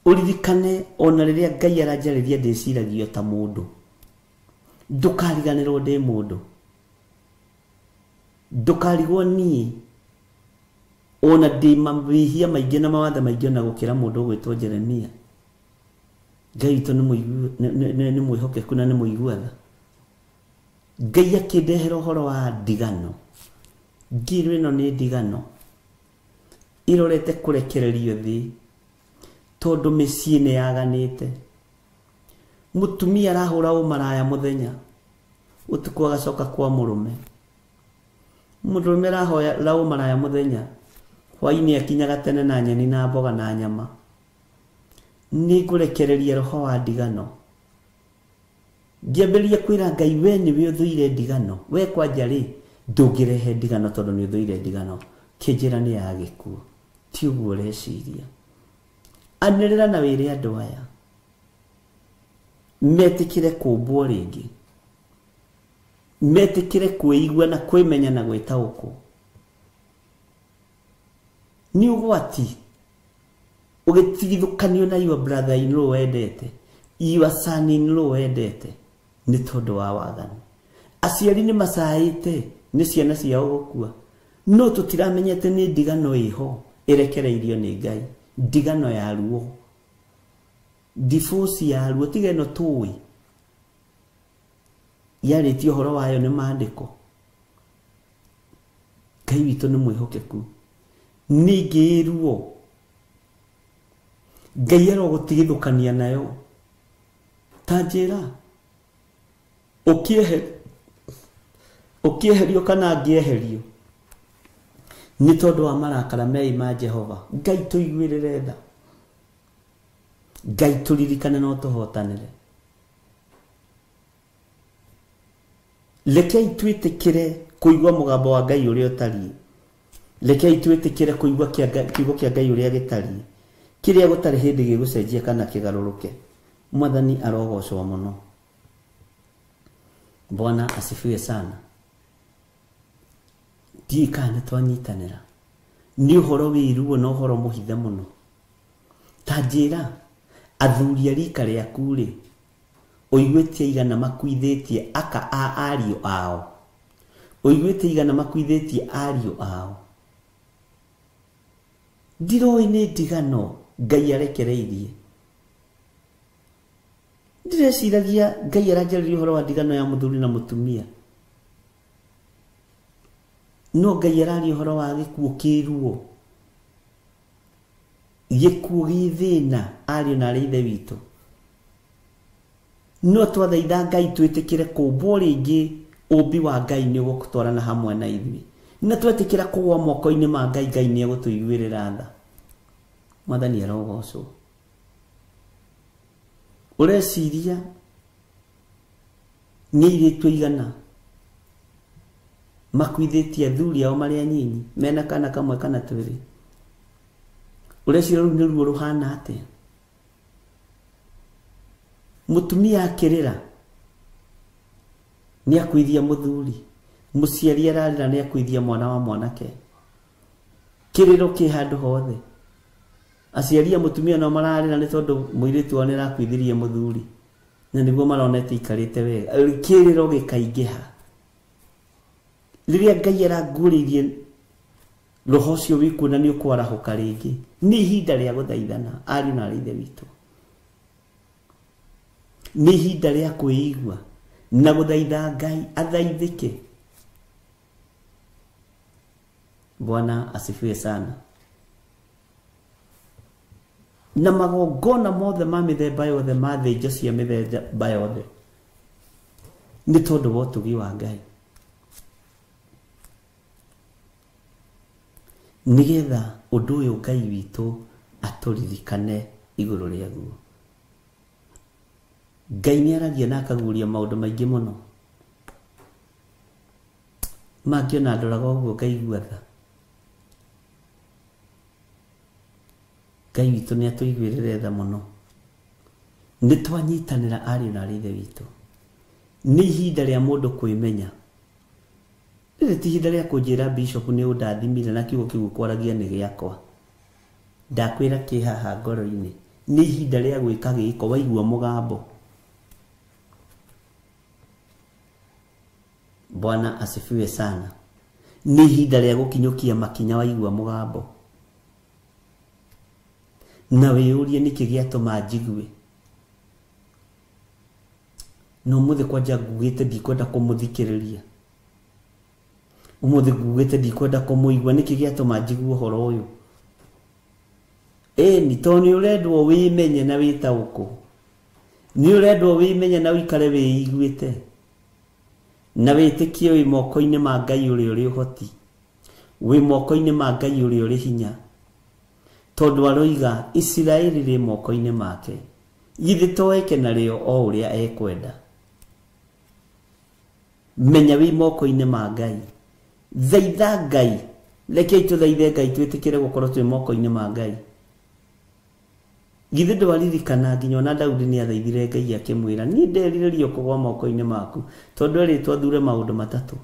uririkane ona rĩrĩa Ngai aranjarĩria ndĩciragio ta mũndũ ndũkariganĩrwo ndĩ mũndũ ndũkarigwo niĩ ona ndĩ mawĩhia maingĩ na mawathe maingĩ na gũkĩra mũndũ ũgwĩtwo Jeremia Ngai witũ nĩ mwĩhokeku na nĩ mũiguaga Ngai akĩndehera ũhoro wa ndigano ngirũ ĩno nĩ ndigano irorete kũrekererio thĩ tondũ mĩciĩ nĩ yaganĩte mũtumia arahũra ũmaraya mũthenya ũtukũ agacoka kwa mũrũme mũrũme arahũra ũmaraya mũthenya hwainĩ akinyaga tene na nyeni na mboga na nyama nĩ ngũrekereria roho wa ndigano ngĩambĩrĩria kwĩra Ngai we nĩwe ũthũire ndigano we kwanja rĩ ndũngĩrehe ndigano tondũ nĩ ũthũire ndigano kĩnjĩra nĩ ya gĩkuũ ti ũguo ũreciria anĩrĩra na wĩre andũ aya metĩkĩre kũmbwo rĩngĩ metĩkĩre kwĩigua na kwĩmenya na gwĩtaũkwo ni ugwati ugitigithukanio na your brother in law wendete your son in law wendete ni tondu wa waganu aciari ni macaite ni ciana ciao gukua no tutiramenyete ni ndigano iho irekereirio ni Ngai ndigano ya ruo divorce ya ruo tigeno tuwi yarĩtie ũhoro wayo nĩ maandĩko Ngai witũ nĩ mwĩhokeku ningĩ ruo Ngai arogũtigithũkania nayo ta njĩra ũkĩeherio kana ngĩeherio nĩ tondũ wa marakara mei ma Jehova Ngai tũiguĩrĩre tha Ngai tũririkane no tũhotanĩre Lekei twĩtĩkĩre kũigua mũgambo wa Ngai ũrĩa ũtariĩ Lekei twĩtĩkĩre kũigua kiugo kĩa Ngai ũrĩa gĩtariĩ kĩrĩa gũtarĩ hĩndĩ gĩgũcenjia kana kĩgarũrũke Mwathani arogocwo mũno Bwana asifiwe sana Ndiikane twanyitanĩra nĩ ũhoro wĩruo na ũhoro mũhithe mũno ta njĩra athuri a rika rĩaku rĩ oigwĩtie igana makuithĩtie aka a ariũ ao oigwĩtie igana makuithĩtie ariũ ao ndiroĩ nĩ ndigano Ngai arekereirie ndireciiragia Ngai aranjarĩria ũhoro wa ndigano ya mũthuri na mũtumia no Ngai araria ũhoro wa gĩkuũ kĩruo gĩkuũ gĩthĩna ariũ na arĩ ithe witũ no twathaitha Ngai twĩtĩkĩre kũmbwo rĩngĩ ũmbi wa Ngai nĩ ũgũtwarana hamwe na ithuĩ na twetĩkĩra kũgwa moko-inĩ ma Ngai Ngai nĩ egũtũiguĩrĩra tha Mwathani arogocwo ũreciria nĩ airĩtu aigana makuithĩtie athuri ao marĩ anyinyi mena kana kamwe kana twĩrĩ ũreciria rũu nĩ ruo rũhana atĩa mutumia akĩrĩra nĩ akuithia mũthuri mũciari ararĩra nĩ akuithia mwana wa mwanake kĩrĩro kĩ handũ hothe aciari a mũtumia no mararĩra nĩ tondũ mũirĩtu wao nĩ arakuithirie mũthuri na nĩguo maronete ikarĩte wega kĩrĩro gĩkaingĩha rĩrĩa Ngai arangũrĩirie roho ũcio wĩkuona nĩ ũkwarahũka rĩngĩ nĩ ihinda rĩa gũthaithana ariũ na arĩ ithe witũ nĩ ihinda rĩa kwĩigua na gũthaitha Ngai athaithĩke Bwana asifiwe sana na magongona mothe ma mĩthemba yothe ma thĩnjo cia mĩthemba yothe nĩ tondũ wa ũtugi wa Ngai nĩgetha ũndũ ũyũ Ngai witũ atũririkane igũrũ rĩaguo Ngai nĩ aragia na akaguũria maũndũ maingĩ mũno mangĩona ndoraga ũguo ngaigua tha Ngai witũ nĩ atũiguĩrĩre tha mũno nĩ twanyitanĩra ariũ na arĩ ithe witũ nĩ ihinda rĩa mũndũ kwĩmenya rĩrĩ ti ihinda rĩa kũnjĩra bishop nĩ ũndathimire na kiugo kĩu kwaragia nĩ gĩakwa ndakwĩra kĩ haha ngoro-inĩ nĩ ihinda rĩa gwĩka gĩko waigua mũgambo Bwana asifiwe sana nĩ ihinda rĩa gũkinyũkia makinya waigua mũgambo na wĩyũrie nĩkĩ gĩatũma njigue no mũthĩ kwanja ngugĩte ndikwenda kũmũthikĩrĩria ũmũthĩ ngugĩte ndikwenda kũmũigua nĩkĩ gĩatũma njigue ũhoro ũyũ nĩ tondũ nĩ ũrendwo wĩmenye na wĩtaũkũ nĩ ũrendwo wĩmenye na wĩikare wĩiguĩte na wĩtĩkie wĩ moko-inĩ ma Ngai ũrĩa ũrĩ ũhoti wĩ moko-inĩ ma Ngai ũrĩa ũrĩ hinya tondũ aroiga Isiraeli rĩ moko-inĩ make githĩ toeke narĩo o ũrĩa ekwenda menya wĩ moko-inĩ ma Ngai thaitha Ngai rekei tũthaithe Ngai twĩtĩkĩre gũkorwo twĩ moko-inĩ ma Ngai githĩ ndwaririkana nginya ona Daudi nĩ athaithire Ngai akĩmwĩra niĩ nderirĩria kũgwa moko-inĩ maku tondũ erĩtwo athure maũndũ matatũ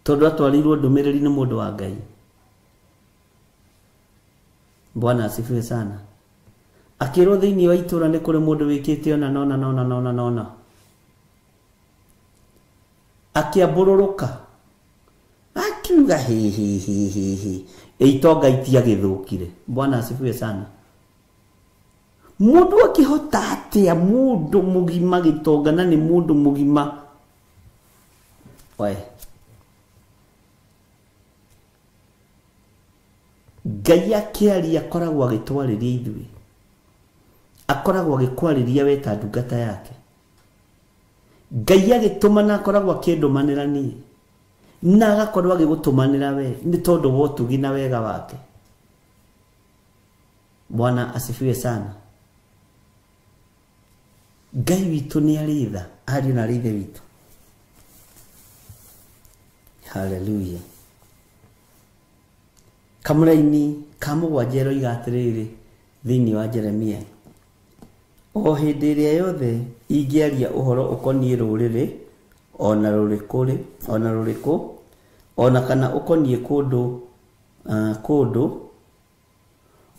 tondũ atwarirwo ndũmĩrĩri nĩ mũndũ wa Ngai Bwana asifiwe sana. Akirwo thiini wa itura ni kuri mundu wikite ona nona akiambururuka akiuga hi itonga itia githukire. Bwana asifiwe sana. Mundu akihota atia mundu mugima gitonga na ni mundu mugima we Ngai akiaria akoragwo agitwariria ithui, akoragwo agikwariria we ta ndungata yake. Ngai agitumana akoragwo akindumanira nie na agakorwo agigutumanira we ni tondu wa utugi na wega wake. Bwana asifiwe sana. Ngai witu ni aritha, ari na rithe witu. Hallelujah. Kamuraini kamugwanjero igatiriri thiini wa Jeremia. O hindi iria yothe ingiaria uhoro ukonie ruriri ona ruriku ona kana ukonie kundu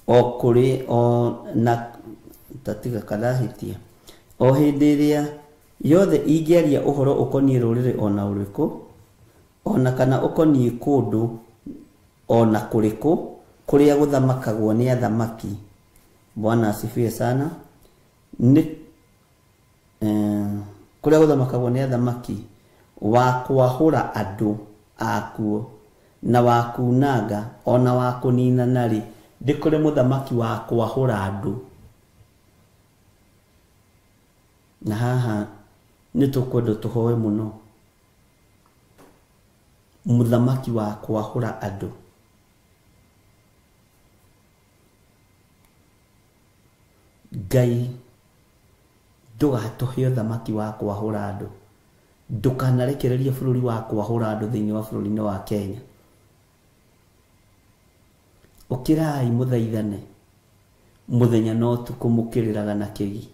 o kuri o na tatiga kalahitia. O hindi iria yothe ingiaria uhoro ukonie ruriri ona ruriku ona kana ukonie kundu ona kuriku kuria guthamakagwo ni athamaki. Bwana asifiwe sana. Ni kuria guthamakagwo ni athamaki wa kwahura andu akuo na wa kunanga ona wa kunina nari ndikuri muthamaki wa kwahura andu. Na haha nitukwenda tuhoe muno muthamaki wa kwahura andu. Ngai ndugatuhe uthamaki wa kwahura andu, ndukanarekereria bururi wa kwahura andu thiini wa bururi-ini wa Kenya. Ukirai muthaithane muthenya no tukumukiriraga na kigi.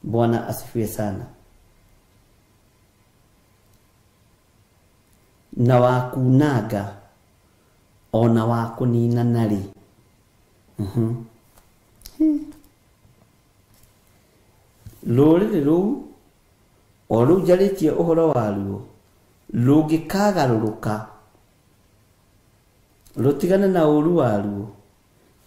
Bwana asifiwe sana. Na wa kunanga ona wa kunina nari ruriri ruu o ruu njaritie uhoro waruo rungikagaruruka rutigane na uru waruo,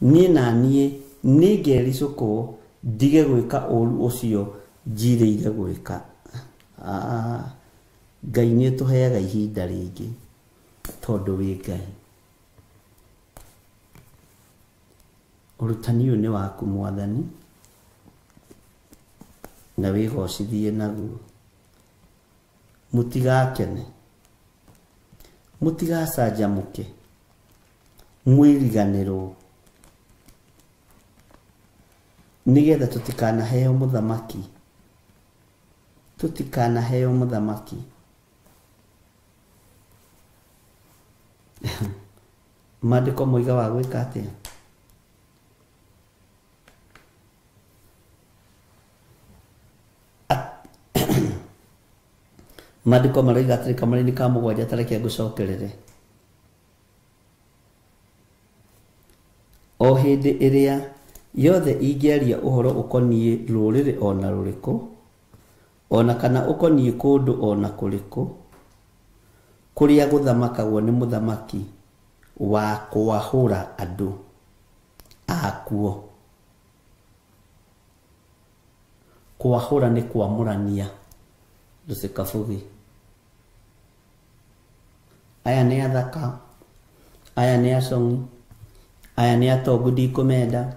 nie na nie ningericuko ndige gwika uru ucio njiriire gwika. Ngai ni tuheaga ihinda ringi tondu wi Ngai. Urutani uyu ni waku Mwathani na wigocithie naguo. Mutigakene, mutigacanjamuke, mwiriganirwo nigetha tutikanaheo muthamaki, tutikanaheo muthamaki. Maandiko moiga wa gwika atia? Maandiko maraiga atiri Kamari-ini ka mugwanja tareke ngucokerere. O hindi iria yothe ingiaria uhoro ukonie ruriri ona ruriku ona kana ukonie kundu ona kuriku kuria guthamakagwo ni muthamaki wa kwahura andu akuo. Kwahura ni kwamurania ndusikabugi. Aya ni athaka, aya ni acongi, aya ni atongu ndikumenda,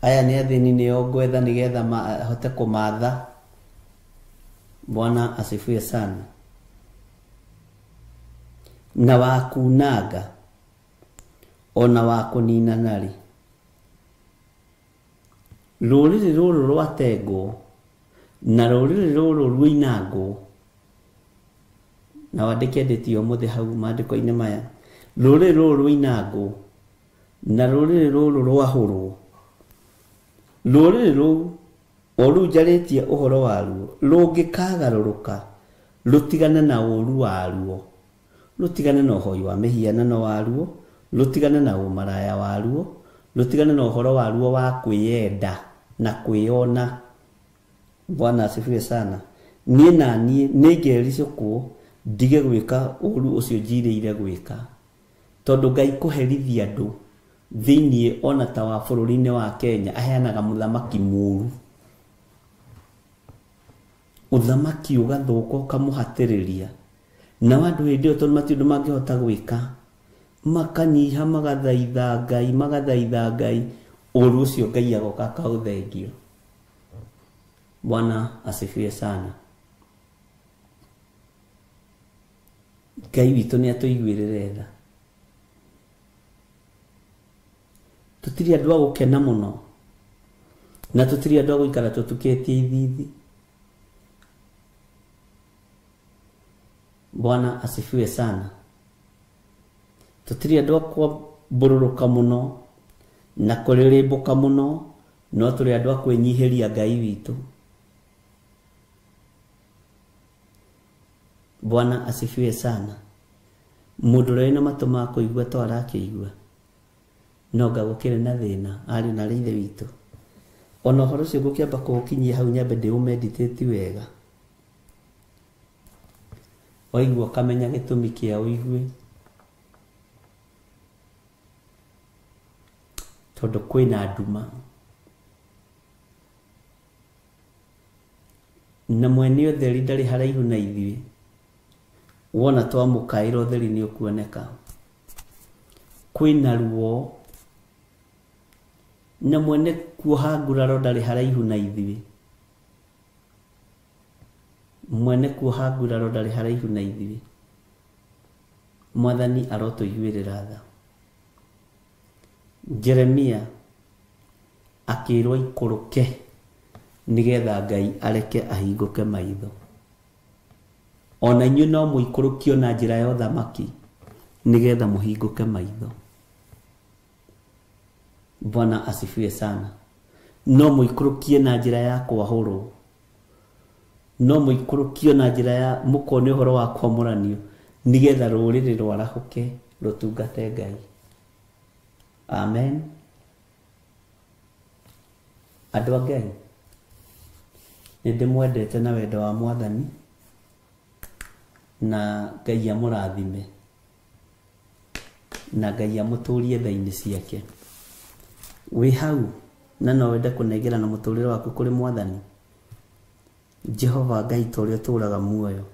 aya ni athini nio ngwetha nigetha hote kumatha. Bwana asifiwe sana. Na wa kunanga ona wa kunina nari. Ruriri ruru rwatengwo na ruriri ruru rwinangwo. Na wandike ndetio muthe hau maandiko-ini maya. Ruriri ruru rwinangwo na ruriri ruru rwahurwo. Ruriri ruu o ruu njaritie uhoro waruo rungikagaruruka rutigane na uru waruo, rutigane na uhoi wa mihianano waruo, rutigane na umaraya waruo, rutigane na uhoro waruo wa kwiyenda na kwiyona. Bwana asifiwe sana. Nie na nie nĩngericũkwo ndige gwĩka ũru ũcio njirĩire gwĩka, tondũ Ngai kũherithia andũ thĩinĩ ona ta wa bũrũri-inĩ wa Kenya aheanaga mũthamaki mũru, ũthamaki ũgathũka ũkamũhatĩrĩria, na andũ hĩndĩ ĩyo tondũ matiũndũ mangĩhota gwĩka makanyiha magathaitha Ngai, ũru ũcio Ngai agoka akaũthengio. Bwana asifiwe sana. Ngai witũ nĩ atũiguĩrĩre tha. Tũtirĩ andũ a gũkena mũno, na tũtirĩ andũ a gũikara tũtukĩtie ithithi. Bwana asifiwe sana. Tũtirĩ andũ a kwambũrũrũka mũno na kũrĩrĩmbũka mũno, no tũrĩ andũ a kwĩnyihĩria Ngai witũ. Bwana asifiwe sana. Mũndũ ũrĩa wĩna matũ ma kũigua to arakĩigua, no nga gũkĩrĩ na thĩna arĩ na Ithe witũ. Ona ũhoro ũcio ngũkĩamba kũũkinyia hau nyambe ndĩũmeditate wega, waigua ũkamenya gĩtũmi kĩa ũigue, tondũ kwĩna nduma na mwene ũtheri ndarĩ haraihu na ithuĩ. Wona twamũkaĩra ũtheri nĩ ũkuoneka. Kwĩna ruo na mwene kuoha nguraro ndarĩ haraihu na ithuĩ. Mwene kuoha nguraro ndarĩ haraihu na ithuĩ. Mwathani arotũiguĩrĩra tha. Jeremia akĩrwo ikũrũke nĩgetha Ngai areke ahingũke maitho. Ona inyuĩ no mũikũrũkio na njĩra ya ũthamaki nĩgetha mũhingũke maitho. Bwana asifiwe sana. No mũikũrũkie na njĩra ya kwahũrwo, no mũikũrũkio na njĩra ya mũkone ũhoro wa kwamũranio nĩgetha rũrĩrĩ rwarahũke rũtungate Ngai. Amen. Andũ a Ngai, nĩndĩmwendete na wendo wa Mwathani, na Ngai amũrathime, na Ngai amũtũrie tha-inĩ ciake. Wĩ hau na no wende kũnengera na mũtũrĩre waku kũrĩ Mwathani. Jehova Ngai ta ũrĩa ũtũũraga muoyo,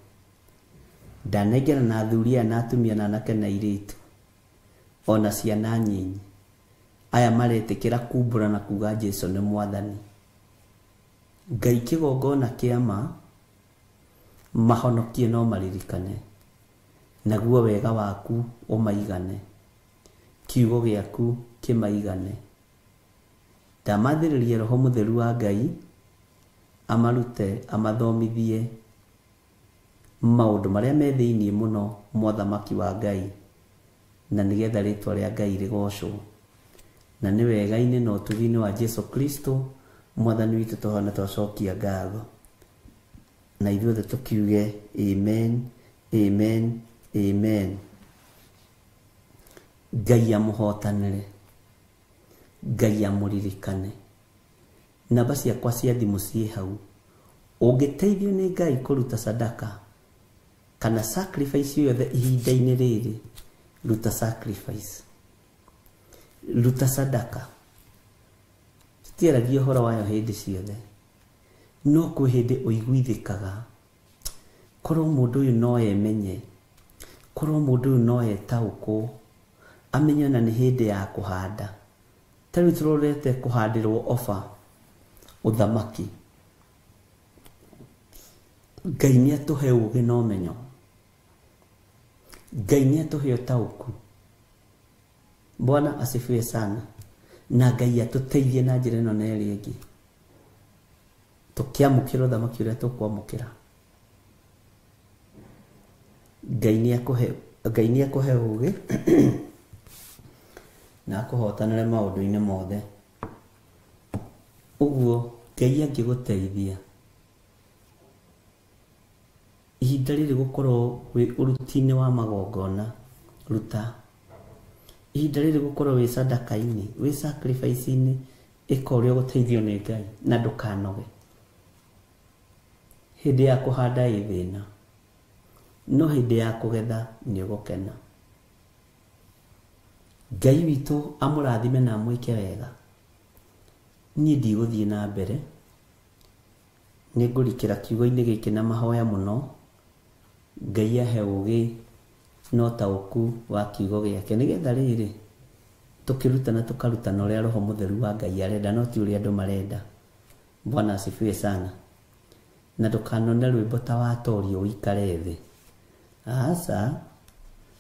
ndanengera na athuri aya na atumia na anake na airĩtu, ona ciana nyinyi aya maretĩkĩra kumbũra na kuga Jesũ nĩ Mwathani. Ngai kĩgongona kĩama mahonokie no maririkane, naguo wega waku ũmaigane, kiugo gĩaku kĩmaigane. Ndamathĩrĩria Roho Mũtheru wa Ngai amarute amathomithie maũndũ marĩa me thĩinĩ mũno mothamaki wa Ngai, na nĩgetha rĩtwa rĩa Ngai rĩgocwo. Na nĩ wega-inĩ na ũtugi-inĩ wa Jesũ Kristo Mwathani witũ tũhana twacokia ngatho, na ithuothe tukiuge amen, amen, amen. Ngai amũhotanĩre, Ngai amũririkane. Namba ciakwa cia thimũ ciĩ hau. Ũngĩteithio nĩ Ngai kũruta sadaka kana sacrifice yothe ihinda-inĩ rĩrĩ, ruta sacrifice, ruta sadaka. Tutiaragia ũhoro wayo hĩndĩ ciothe, no kwĩ hĩndĩ ũiguithĩkaga. Korwo mũndũ ũyũ no emenye, korwo mũndũ ũyũ no etaũkwo, amenye na nĩ hĩndĩ ya kũhanda. Tarĩu tũrorete kũhandĩrwo ofa ũthamaki. Ngai nĩ atũhe ũũgĩ na ũmenyo, Ngai nĩ atũhe ũtaũku. Bwana asifiwe sana. Na Ngai atũteithie na njĩra ĩno na ĩrĩa ĩngĩ, tũkĩamũkĩra ũthamaki ũrĩa tũkwamũkĩra. Ngai nĩ akũhe ũũgĩ na akũhotanĩre maũndũ-inĩ mothe. Ũguo Ngai angĩgũteithia, ihinda rĩrĩ gũkorwo wĩ ũruti-inĩ wa magongona, ruta. ihinda rĩrĩ gũkorwo wĩ sadaka-inĩ wĩ sacrifice-inĩ ĩka ũrĩa ũgũteithio nĩ Ngai na ndũkanoge. Hĩndĩ ya kũhanda ĩ thĩna, no hĩndĩ ya kũgetha nĩ ũgũkena. Ngai witũ amũrathime na amwĩke wega. Niĩ ndigũthiĩ na mbere, nĩ ngũrikĩra kiugo-inĩ gĩkĩ na mahoya mũno. Ngai ahe ũgĩ no taũku wa kiugo gĩake, nĩgetha rĩrĩ tũkĩrutana tũkarutana ũrĩa Roho Mũtheru wa Ngai arenda, no ti ũrĩa andũ marenda. Bwana asifiwe sana. Na ndũkanone rwĩmbo ta watorio ũikare thĩ. Aca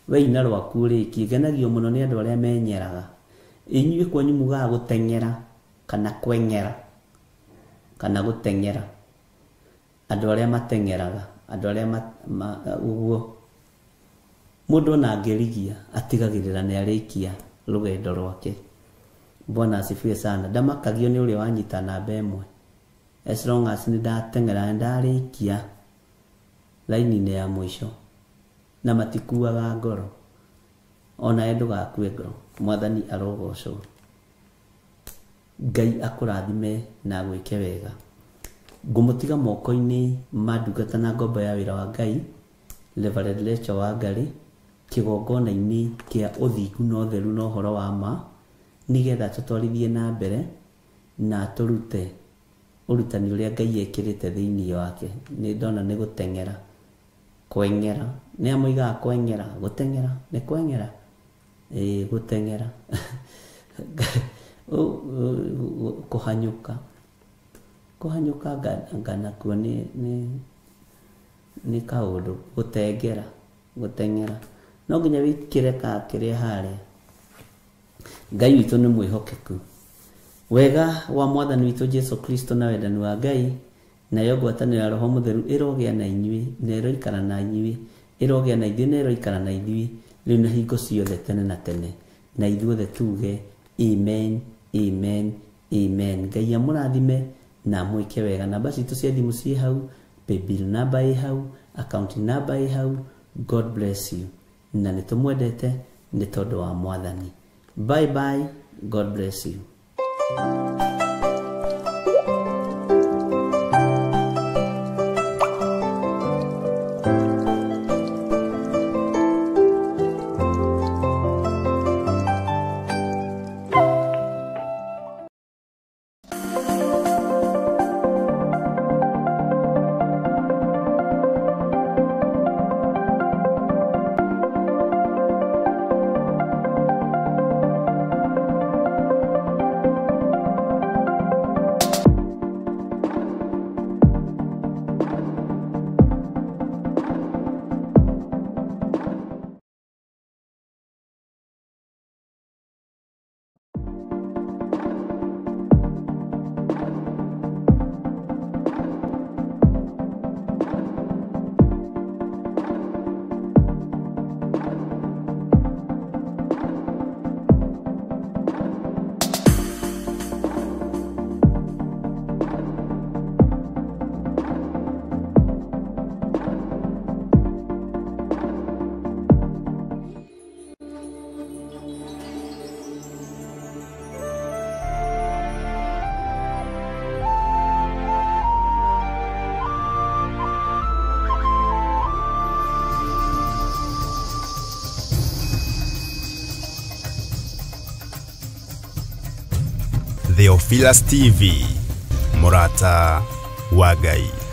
we ina rwaku rĩki genagio mũno nĩ andũ arĩa menyeraga. Inyuĩ kwanyu mugaga gũteng'era kana kweng'era kana gũteng'era. Andũ arĩa mateng'eraga, andũ arĩa uguo mũndũ ona angĩrigia atigagĩrĩra nĩ arĩkia rũgendo rwake. Bwana asifiwe sana. Ndamakagio nĩ ũrĩa wanyita namba ĩmwe. As long as nĩ ndateng'era ndarĩkia laini-inĩ ya mũico na matikuaga ngoro, ona ndũgakue ngoro. Mwathani arogocwo. Ngai akũrathime na gwĩke wega. Ngũmũtiga moko-inĩ ma ndungata na ngombo ya wĩra wa Ngai Reverend Rachel Wangarĩ kĩgongona-inĩ kĩa ũthingu na ũtheru na ũhoro wa ma, nĩgetha tũtwarithie na mbere na tũrute ũrutani ũrĩa Ngai ekĩrĩte thĩinĩ wake. Nĩ ndona nĩ gũteng'era, kweng'era, nĩ amũigaga kweng'era, gũteng'era, nĩ kweng'era, gũteng'era kũhanyũka, kũhanyũka nganakuo nĩ kaũndũ, gũteng'era, gũteng'era, no nginya wĩkĩre kĩrĩa harĩa. Ngai witũ nĩ mwĩhokeku. Wega wa Mwathani witũ Jesu Kristo na wendani wa Ngai nayo ngwatanĩro ya Roho Mũtheru ĩrogĩa na inyuĩ na ĩroikara na inyuĩ, ĩrogĩa na ithuĩ na ĩroikara na ithuĩ rĩu na hingo ciothe tene na tene. Na ithuothe tuge amen, amen, amen. Ngai amũrathime na mwĩke wega. Namba citũ cia thimũ ciĩ hau, paybill namba ĩ hau, account namba ĩ hau. God bless you. Na nĩtũmwendete nĩ tondũ wa Mwathani. Bye bye. God bless you. Theophilus TV, Murata wa Ngai.